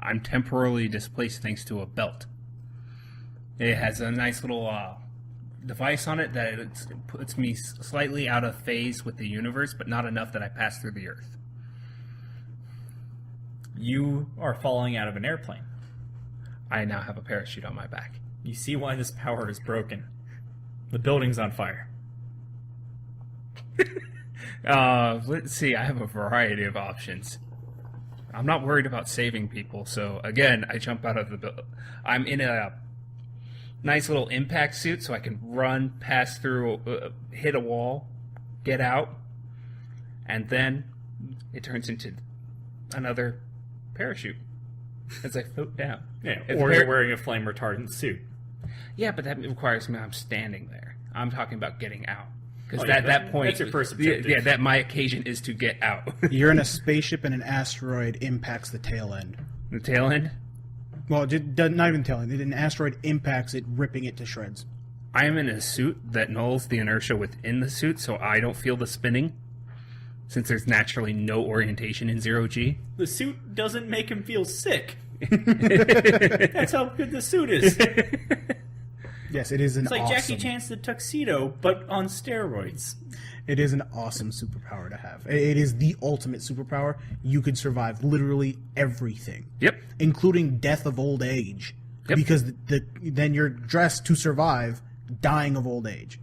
I'm temporarily displaced thanks to a belt. It has a nice little device on it that it puts me slightly out of phase with the universe, but not enough that I pass through the earth. You are falling out of an airplane. I now have a parachute on my back. You see why this power is broken. The building's on fire. Let's see, I have a variety of options. I'm not worried about saving people, so again, I jump out of the building. I'm in a nice little impact suit, so I can run, pass through, hit a wall, get out, and then it turns into another parachute as I float down. Yeah, or you're wearing a flame retardant suit. Yeah, but that requires me. I'm standing there. I'm talking about getting out. Because at that point, that's your first objective. Yeah, that my occasion is to get out. You're in a spaceship and an asteroid impacts the tail end. The tail end? Well, not even tail end. An asteroid impacts it, ripping it to shreds. I am in a suit that nulls the inertia within the suit, so I don't feel the spinning. since there's naturally no orientation in 0G. The suit doesn't make him feel sick. That's how good the suit is. Yes, it is an It's like awesome... Jackie Chan's the tuxedo, but on steroids. It is an awesome superpower to have. It is the ultimate superpower. You could survive literally everything. Yep. Including death of old age. Yep. Because then you're dressed to survive dying of old age.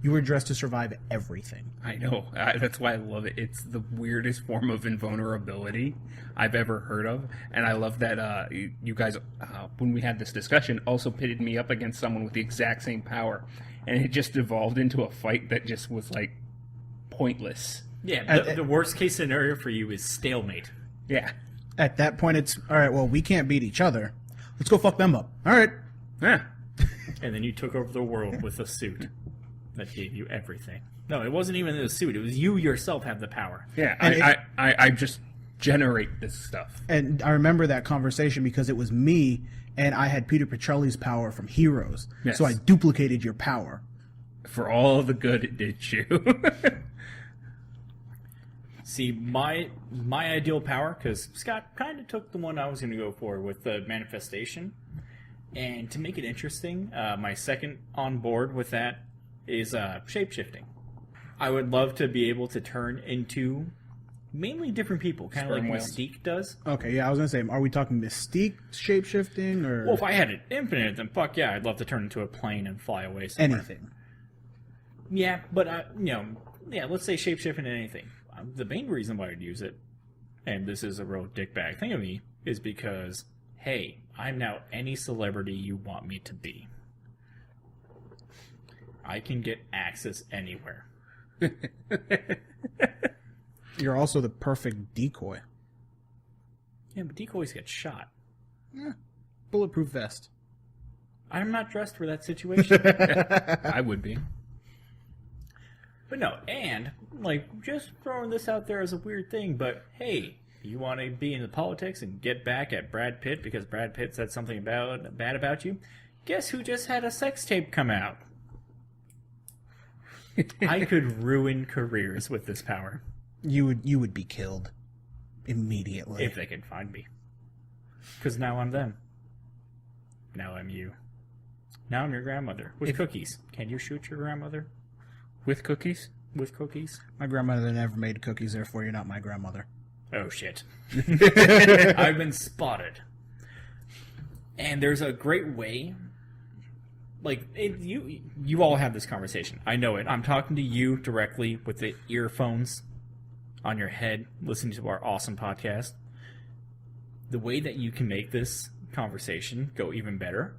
You were dressed to survive everything. I know. That's why I love it. It's the weirdest form of invulnerability I've ever heard of. And I love that you guys, when we had this discussion, also pitted me up against someone with the exact same power. And it just evolved into a fight that just was, like, pointless. Yeah, the worst case scenario for you is stalemate. Yeah. At that point, it's, all right, well, we can't beat each other. Let's go fuck them up. All right. Yeah. And then you took over the world with a suit that gave you everything. No, it wasn't even the suit. It was you yourself have the power. Yeah, And I just generate this stuff. And I remember that conversation because it was me, and I had Peter Petrelli's power from Heroes. Yes. So I duplicated your power. For all the good it did you. See, my ideal power, because Scott kind of took the one I was going to go for with the manifestation. And to make it interesting, my second on board with that is shapeshifting. I would love to be able to turn into mainly different people, kind of like Sperm whales. Mystique does. Okay, yeah, I was going to say, are we talking Mystique shapeshifting or Well, if I had it infinite, then fuck yeah, I'd love to turn into a plane and fly away somewhere. anything? Yeah, but, let's say shapeshift into anything. The main reason why I'd use it, and this is a real dickbag thing of me, is because, hey, I'm now any celebrity you want me to be. I can get access anywhere. You're also the perfect decoy. Yeah, but decoys get shot. Bulletproof vest. I'm not dressed for that situation. I would be. But no, and, just throwing this out there as a weird thing, but hey, you want to be in the politics and get back at Brad Pitt because Brad Pitt said something bad about you? Guess who just had a sex tape come out? I could ruin careers with this power. You would be killed immediately. If they can find me. Because now I'm them. Now I'm you. Now I'm your grandmother. With cookies. Can you shoot your grandmother? With cookies? With cookies? My grandmother never made cookies, therefore you're not my grandmother. Oh, shit. I've been spotted. And there's a great way... you all have this conversation. I know it. I'm talking to you directly with the earphones on your head, listening to our awesome podcast. The way that you can make this conversation go even better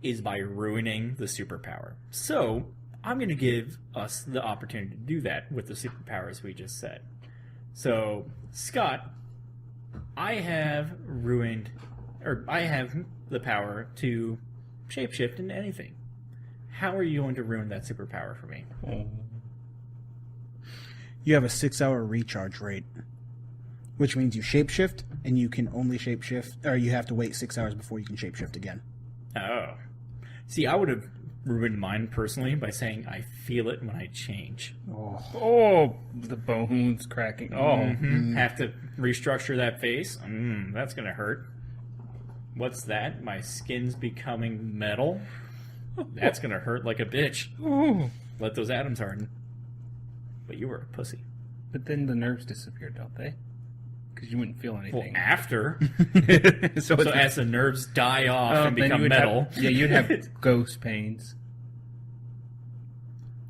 is by ruining the superpower. So, I'm going to give us the opportunity to do that with the superpowers we just said. So, Scott, I have the power to shapeshift into anything. How are you going to ruin that superpower for me? You have a 6-hour recharge rate, which means you shapeshift, and you can only shapeshift, or you have to wait 6 hours before you can shapeshift again. Oh. See, I would have ruined mine personally by saying I feel it when I change. Oh, the bones cracking. Oh. Have to restructure that face? That's going to hurt. What's that? My skin's becoming metal? That's going to hurt like a bitch. Ooh. Let those atoms harden. But you were a pussy. But then the nerves disappeared, don't they? Because you wouldn't feel Well, anything. after. so So as the nerves die off and then become you would metal. you'd have ghost pains.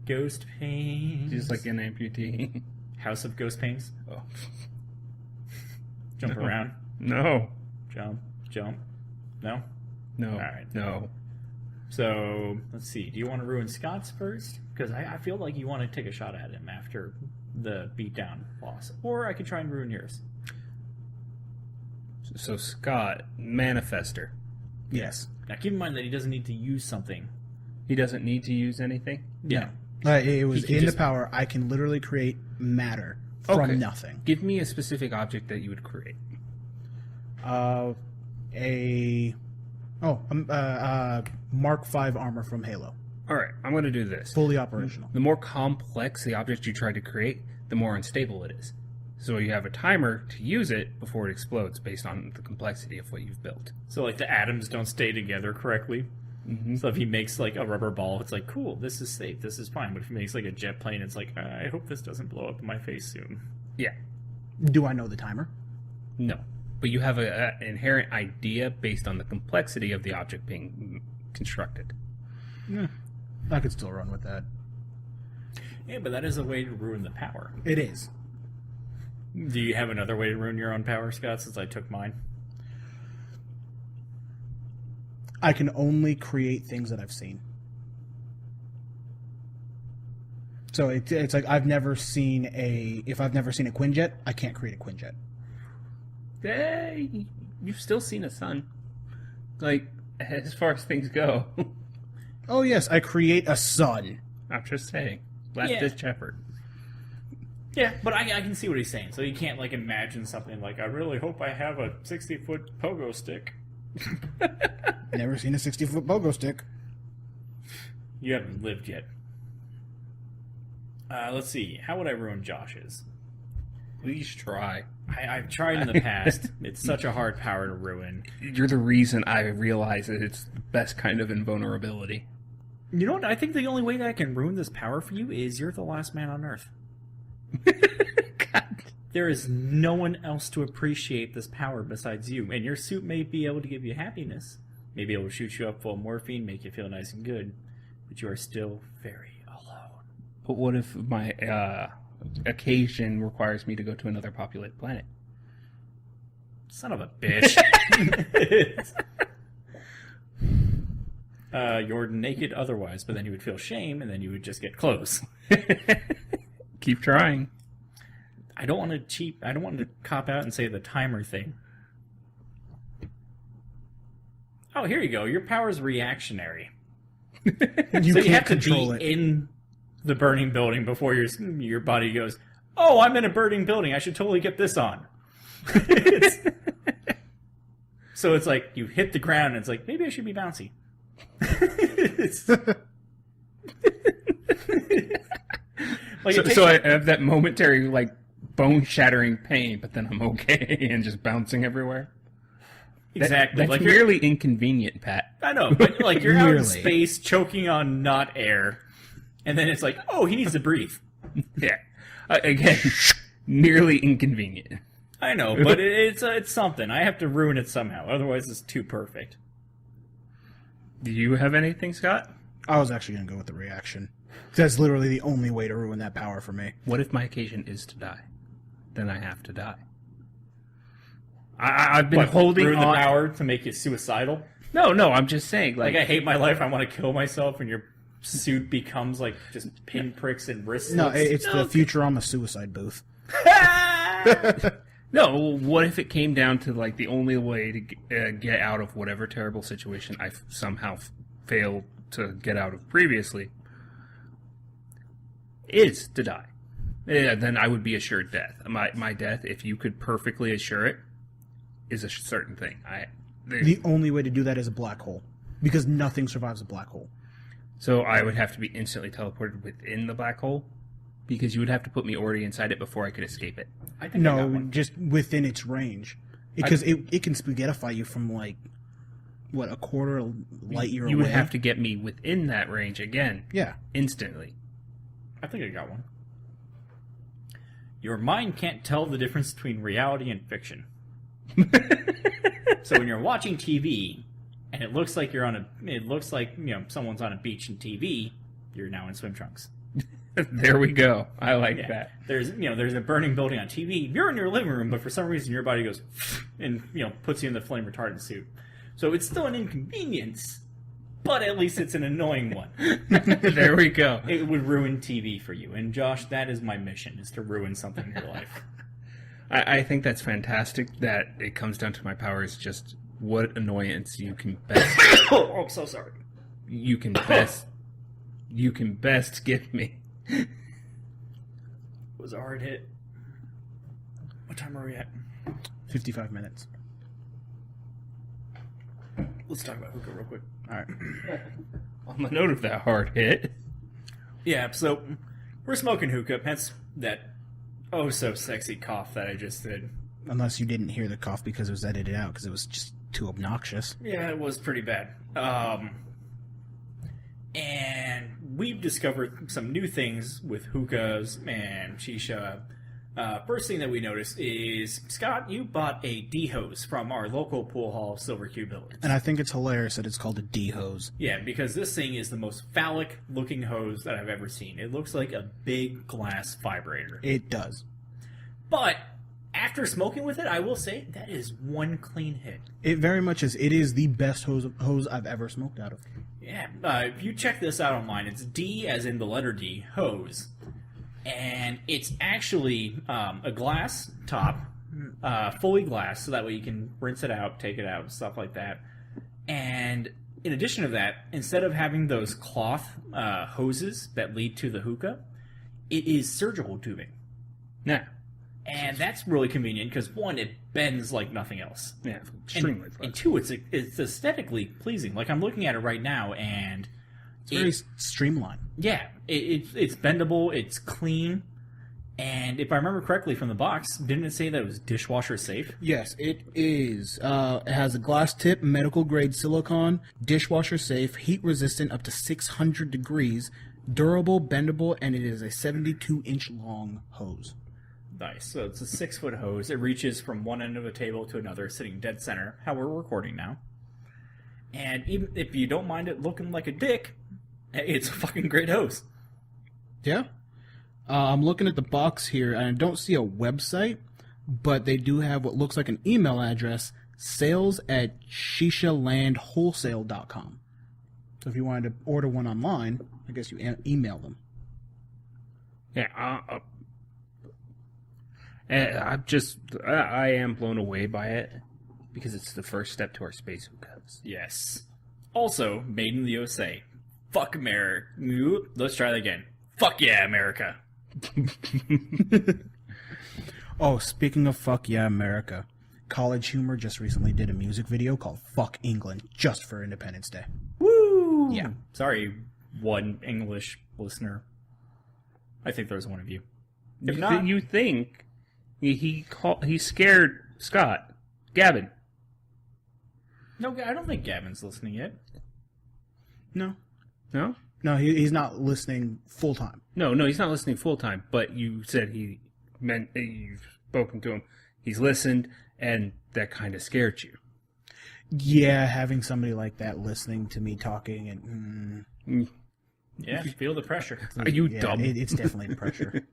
Ghost pains. Just like an amputee. House of Ghost Pains. Oh. Jump No. around. No. Jump. No? No. All right. No. So, let's see. Do you want to ruin Scott's first? Because I feel like you want to take a shot at him after the beatdown loss. Or I could try and ruin yours. So Scott, manifester. Yes. Now, keep in mind that he doesn't need to use something. He doesn't need to use anything? Yeah. It was He can in just- the power. I can literally create matter from Okay. nothing. Give me a specific object that you would create. Mark V armor from Halo, All right, I'm going to do this. fully operational. The more complex the object you try to create, the more unstable it is. So you have a timer to use it before it explodes based on the complexity of what you've built. So, like, the atoms don't stay together correctly. Mm-hmm. So if he makes, like, a rubber ball, it's like, cool, this is safe, this is fine. But if he makes, like, a jet plane, it's like, I hope this doesn't blow up in my face soon. Yeah. Do I know the timer? No. But you have an inherent idea based on the complexity of the object being constructed. Yeah. I could still run with that. Yeah, but that is a way to ruin the power. It is. Do you have another way to ruin your own power, Scott, since I took mine? I can only create things that I've seen. So it's like if I've never seen a Quinjet, I can't create a Quinjet. Hey, you've still seen a sun. Like, as far as things go. Oh yes, I create a sun. I'm just saying. Left Shepherd. Yeah, but I can see what he's saying. So you can't, like, imagine something like, I really hope I have a 60-foot pogo stick. Never seen a 60-foot pogo stick. You haven't lived yet. Let's see. How would I ruin Josh's? Please try. I've tried in the past. It's such a hard power to ruin. You're the reason I realize that it's the best kind of invulnerability. You know what? I think the only way that I can ruin this power for you is you're the last man on Earth. God. There is no one else to appreciate this power besides you. And your suit may be able to give you happiness. May be able to shoot you up full of morphine, make you feel nice and good. But you are still very alone. But what if my occasion requires me to go to another populated planet? Son of a bitch. You're naked otherwise, but then you would feel shame, and then you would just get clothes. Keep trying. I don't want to cheat. I don't want to cop out and say the timer thing. Oh, here you go. Your power's reactionary. You So you can't have to control be it. in the burning building before your body goes, oh, I'm in a burning building. I should totally get this on. So it's like you hit the ground and it's like, maybe I should be bouncy. Like So I have that momentary, like, bone-shattering pain, but then I'm okay and just bouncing everywhere. exactly. That's like merely inconvenient, Pat. I know, but like you're out in Nearly. space choking on not air, and then it's like, oh, he needs to breathe. Yeah. Again, nearly inconvenient. I know, but it's something. I have to ruin it somehow, otherwise it's too perfect. Do you have anything, Scott? I was actually going to go with the reaction. That's literally the only way to ruin that power for me. What if my occasion is to die? Then I have to die. I've been holding ruin on. the power to make you suicidal. No, I'm just saying. Like I hate my life. I want to kill myself, and your suit becomes like just pinpricks and wrist. No, slits. it's the Futurama suicide booth. No, what if it came down to, like, the only way to get out of whatever terrible situation I somehow failed to get out of previously is to die? Yeah, then I would be assured death. My death, if you could perfectly assure it, is a certain thing. The only way to do that is a black hole. Because nothing survives a black hole. So I would have to be instantly teleported within the black hole? Because you would have to put me already inside it before I could escape it. I think I got No, one. just within its range. Because it can spaghettify you from, like, what, a quarter light year away? You would have to get me within that range again. Yeah. Instantly. I think I got one. Your mind can't tell the difference between reality and fiction. So when you're watching TV and it looks like someone's on a beach in TV, you're now in swim trunks. There we go. I like Yeah. that. There's a burning building on TV. You're in your living room, but for some reason your body goes and puts you in the flame retardant suit. So it's still an inconvenience, but at least it's an annoying one. There we go. It would ruin TV for you. And Josh, that is my mission, is to ruin something in your life. I think that's fantastic that it comes down to my powers. Just what annoyance you can best Oh, I'm so sorry. you can best give me. It was a hard hit. What time are we at? 55 minutes. Let's talk about hookah real quick. All right. On the note of that hard hit, Yeah, so we're smoking hookah. Hence that oh so sexy cough that I just did. Unless you didn't hear the cough because it was edited out because it was just too obnoxious. Yeah, it was pretty bad. And we've discovered some new things with hookahs and shisha. First thing that we noticed is, Scott, you bought a D-hose from our local pool hall, Silver Q Billiards. And I think it's hilarious that it's called a D-hose. Yeah, because this thing is the most phallic-looking hose that I've ever seen. It looks like a big glass vibrator. It does. But after smoking with it, I will say that is one clean hit. It very much is. It is the best hose I've ever smoked out of. Yeah, if you check this out online, it's D as in the letter D, hose. And it's actually a glass top, fully glass, so that way you can rinse it out, take it out, stuff like that. And in addition to that, instead of having those cloth hoses that lead to the hookah, it is surgical tubing. Yeah. And that's really convenient because, one, it bends like nothing else. Yeah, extremely fun. And two, it's aesthetically pleasing. Like, I'm looking at it right now, and It's very streamlined. yeah, it's bendable, it's clean, and if I remember correctly from the box, didn't it say that it was dishwasher safe? Yes, it is. It has a glass tip, medical grade silicone, dishwasher safe, heat resistant up to 600 degrees, durable, bendable, and it is a 72-inch long hose. Nice. So it's a 6-foot hose. It reaches from one end of a table to another, sitting dead center, how we're recording now. And even if you don't mind it looking like a dick, it's a fucking great hose. Yeah. I'm looking at the box here, and I don't see a website, but they do have what looks like an email address, sales@shishalandwholesale.com. So if you wanted to order one online, I guess you email them. Yeah, I am blown away by it because it's the first step to our space hookahs. Yes. Also, made in the USA. Fuck America. Let's try that again. Fuck yeah, America. Oh, speaking of fuck yeah, America, College Humor just recently did a music video called Fuck England just for Independence Day. Woo! Yeah. Sorry, one English listener. I think there's one of you. If not, You think he scared Scott, Gavin? no, I don't think Gavin's listening yet. No. No, He's not listening full time. no, he's not listening full time. But you said you've spoken to him. He's listened, and that kind of scared you. Yeah, having somebody like that listening to me talking and Yeah, feel the pressure. Are you yeah, dumb? It's definitely pressure.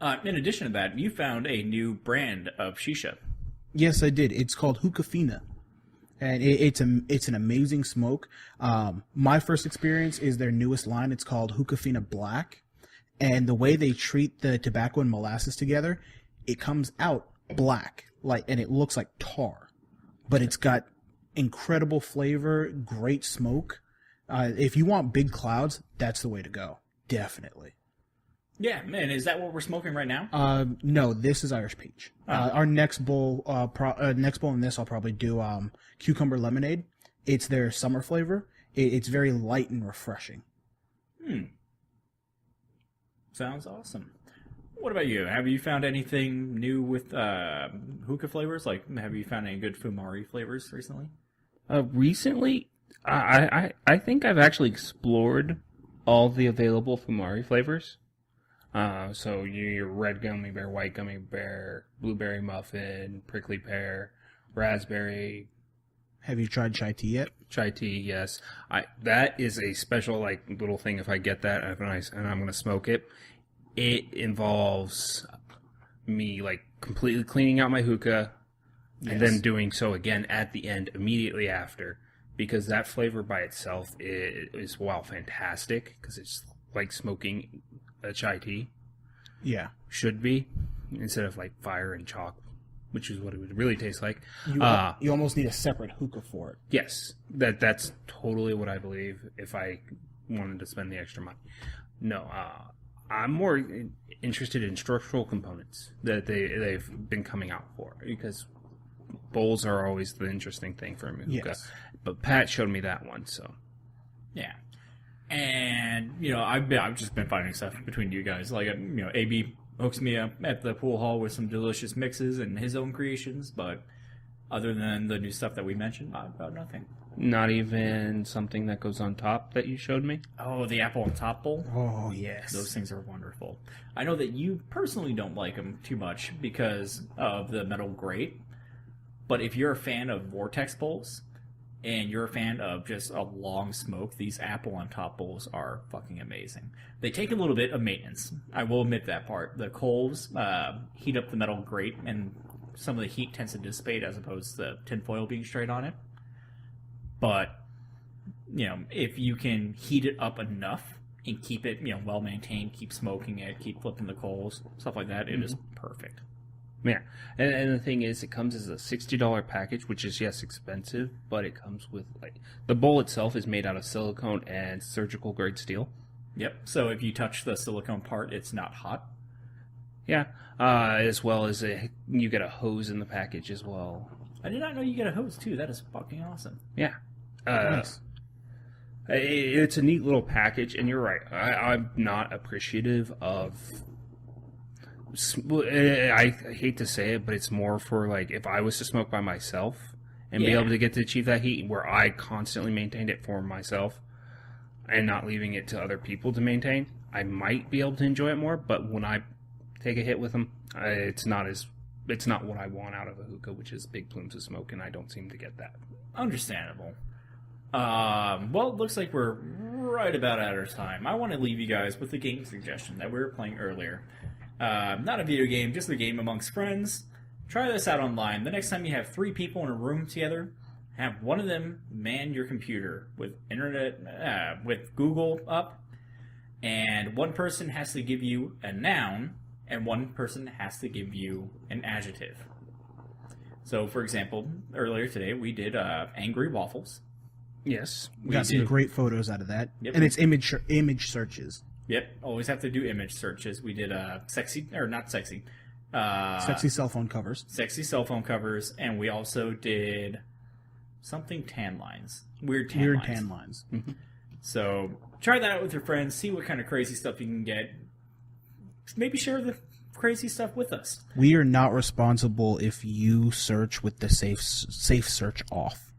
In addition to that, you found a new brand of shisha. Yes, I did. It's called Hookah, and it's an amazing smoke. My first experience is their newest line. It's called Hookah Black, and the way they treat the tobacco and molasses together, it comes out black, and it looks like tar, but it's got incredible flavor, great smoke. If you want big clouds, that's the way to go. Definitely. Yeah, man, is that what we're smoking right now? No, this is Irish peach. Our next bowl, in this, I'll probably do cucumber lemonade. It's their summer flavor. It's very light and refreshing. Sounds awesome. What about you? Have you found anything new with hookah flavors? Like, have you found any good Fumari flavors recently? Recently, I think I've actually explored all the available Fumari flavors. So your red gummy bear, white gummy bear, blueberry muffin, prickly pear, raspberry. Have you tried chai tea yet? Chai tea, yes. That is a special little thing. If I get that and I'm gonna smoke it, it involves me completely cleaning out my hookah and then doing so again at the end immediately after, because that flavor by itself is fantastic, because it's like smoking a chai tea. Yeah. Should be, instead of fire and chalk, which is what it would really taste like. You almost need a separate hookah for it. Yes, that's totally what I believe if I wanted to spend the extra money. No, I'm more interested in structural components that they've been coming out for, because bowls are always the interesting thing for a hookah. Yes. But Pat showed me that one, so. Yeah. And, I've just been finding stuff between you guys. Like, AB hooks me up at the pool hall with some delicious mixes and his own creations, but other than the new stuff that we mentioned, about nothing. Not even something that goes on top that you showed me? Oh, the apple on top bowl? Oh, yes. Those things are wonderful. I know that you personally don't like them too much because of the metal grate, but if you're a fan of vortex bowls, and you're a fan of just a long smoke, these apple on top bowls are fucking amazing. They take a little bit of maintenance. I will admit that part. The coals heat up the metal grate, and some of the heat tends to dissipate as opposed to tinfoil being straight on it. But, if you can heat it up enough and keep it, well maintained, keep smoking it, keep flipping the coals, stuff like that, it is perfect. Yeah, and the thing is, it comes as a $60 package, which is, yes, expensive, but it comes with, the bowl itself is made out of silicone and surgical grade steel. Yep, so if you touch the silicone part, it's not hot. Yeah, as well as you get a hose in the package as well. I did not know you get a hose, too. That is fucking awesome. Yeah. Nice. It's a neat little package, and you're right. I'm not appreciative of... I hate to say it, but it's more for, if I was to smoke by myself and be able to get to achieve that heat where I constantly maintained it for myself and not leaving it to other people to maintain, I might be able to enjoy it more, but when I take a hit with them, it's not what I want out of a hookah, which is big plumes of smoke, and I don't seem to get that. Understandable. Well, it looks like we're right about out of time. I want to leave you guys with the game suggestion that we were playing earlier. Not a video game, just a game amongst friends. Try this out online. The next time you have 3 people in a room together, have one of them man your computer with internet, with Google up, and one person has to give you a noun, and one person has to give you an adjective. So, for example, earlier today we did angry waffles. Yes. We got some great photos out of that. Yep. And it's image searches. Yep, always have to do image searches. We did sexy cell phone covers. Sexy cell phone covers, and we also did something tan lines. Weird tan lines. Mm-hmm. So try that out with your friends. See what kind of crazy stuff you can get. Maybe share the crazy stuff with us. We are not responsible if you search with the safe search off.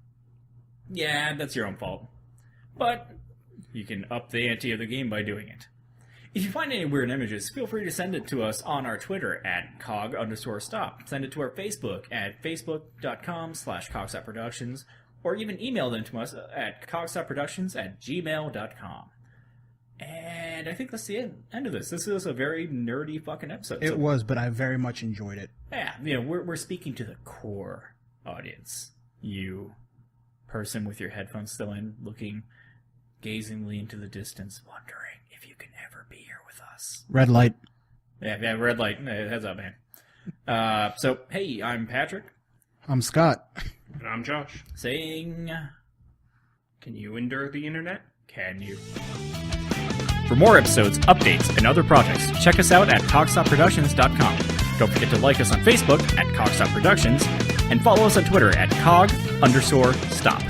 Yeah, that's your own fault. But you can up the ante of the game by doing it. If you find any weird images, feel free to send it to us on our Twitter at cog_stop. Send it to our Facebook at facebook.com/cogstopproductions, or even email them to us at cogstopproductions@gmail.com. And I think that's the end of this. This is a very nerdy fucking episode. It was, but I very much enjoyed it. Yeah, we're speaking to the core audience. You person with your headphones still in, looking gazingly into the distance, wondering if you can ever be here with us. Red light. Yeah, red light. Heads up, man. So, hey, I'm Patrick. I'm Scott. And I'm Josh. Saying, can you endure the internet? Can you? For more episodes, updates, and other projects, check us out at cogstopproductions.com. Don't forget to like us on Facebook at cogstopproductions, and follow us on Twitter at cog_stop.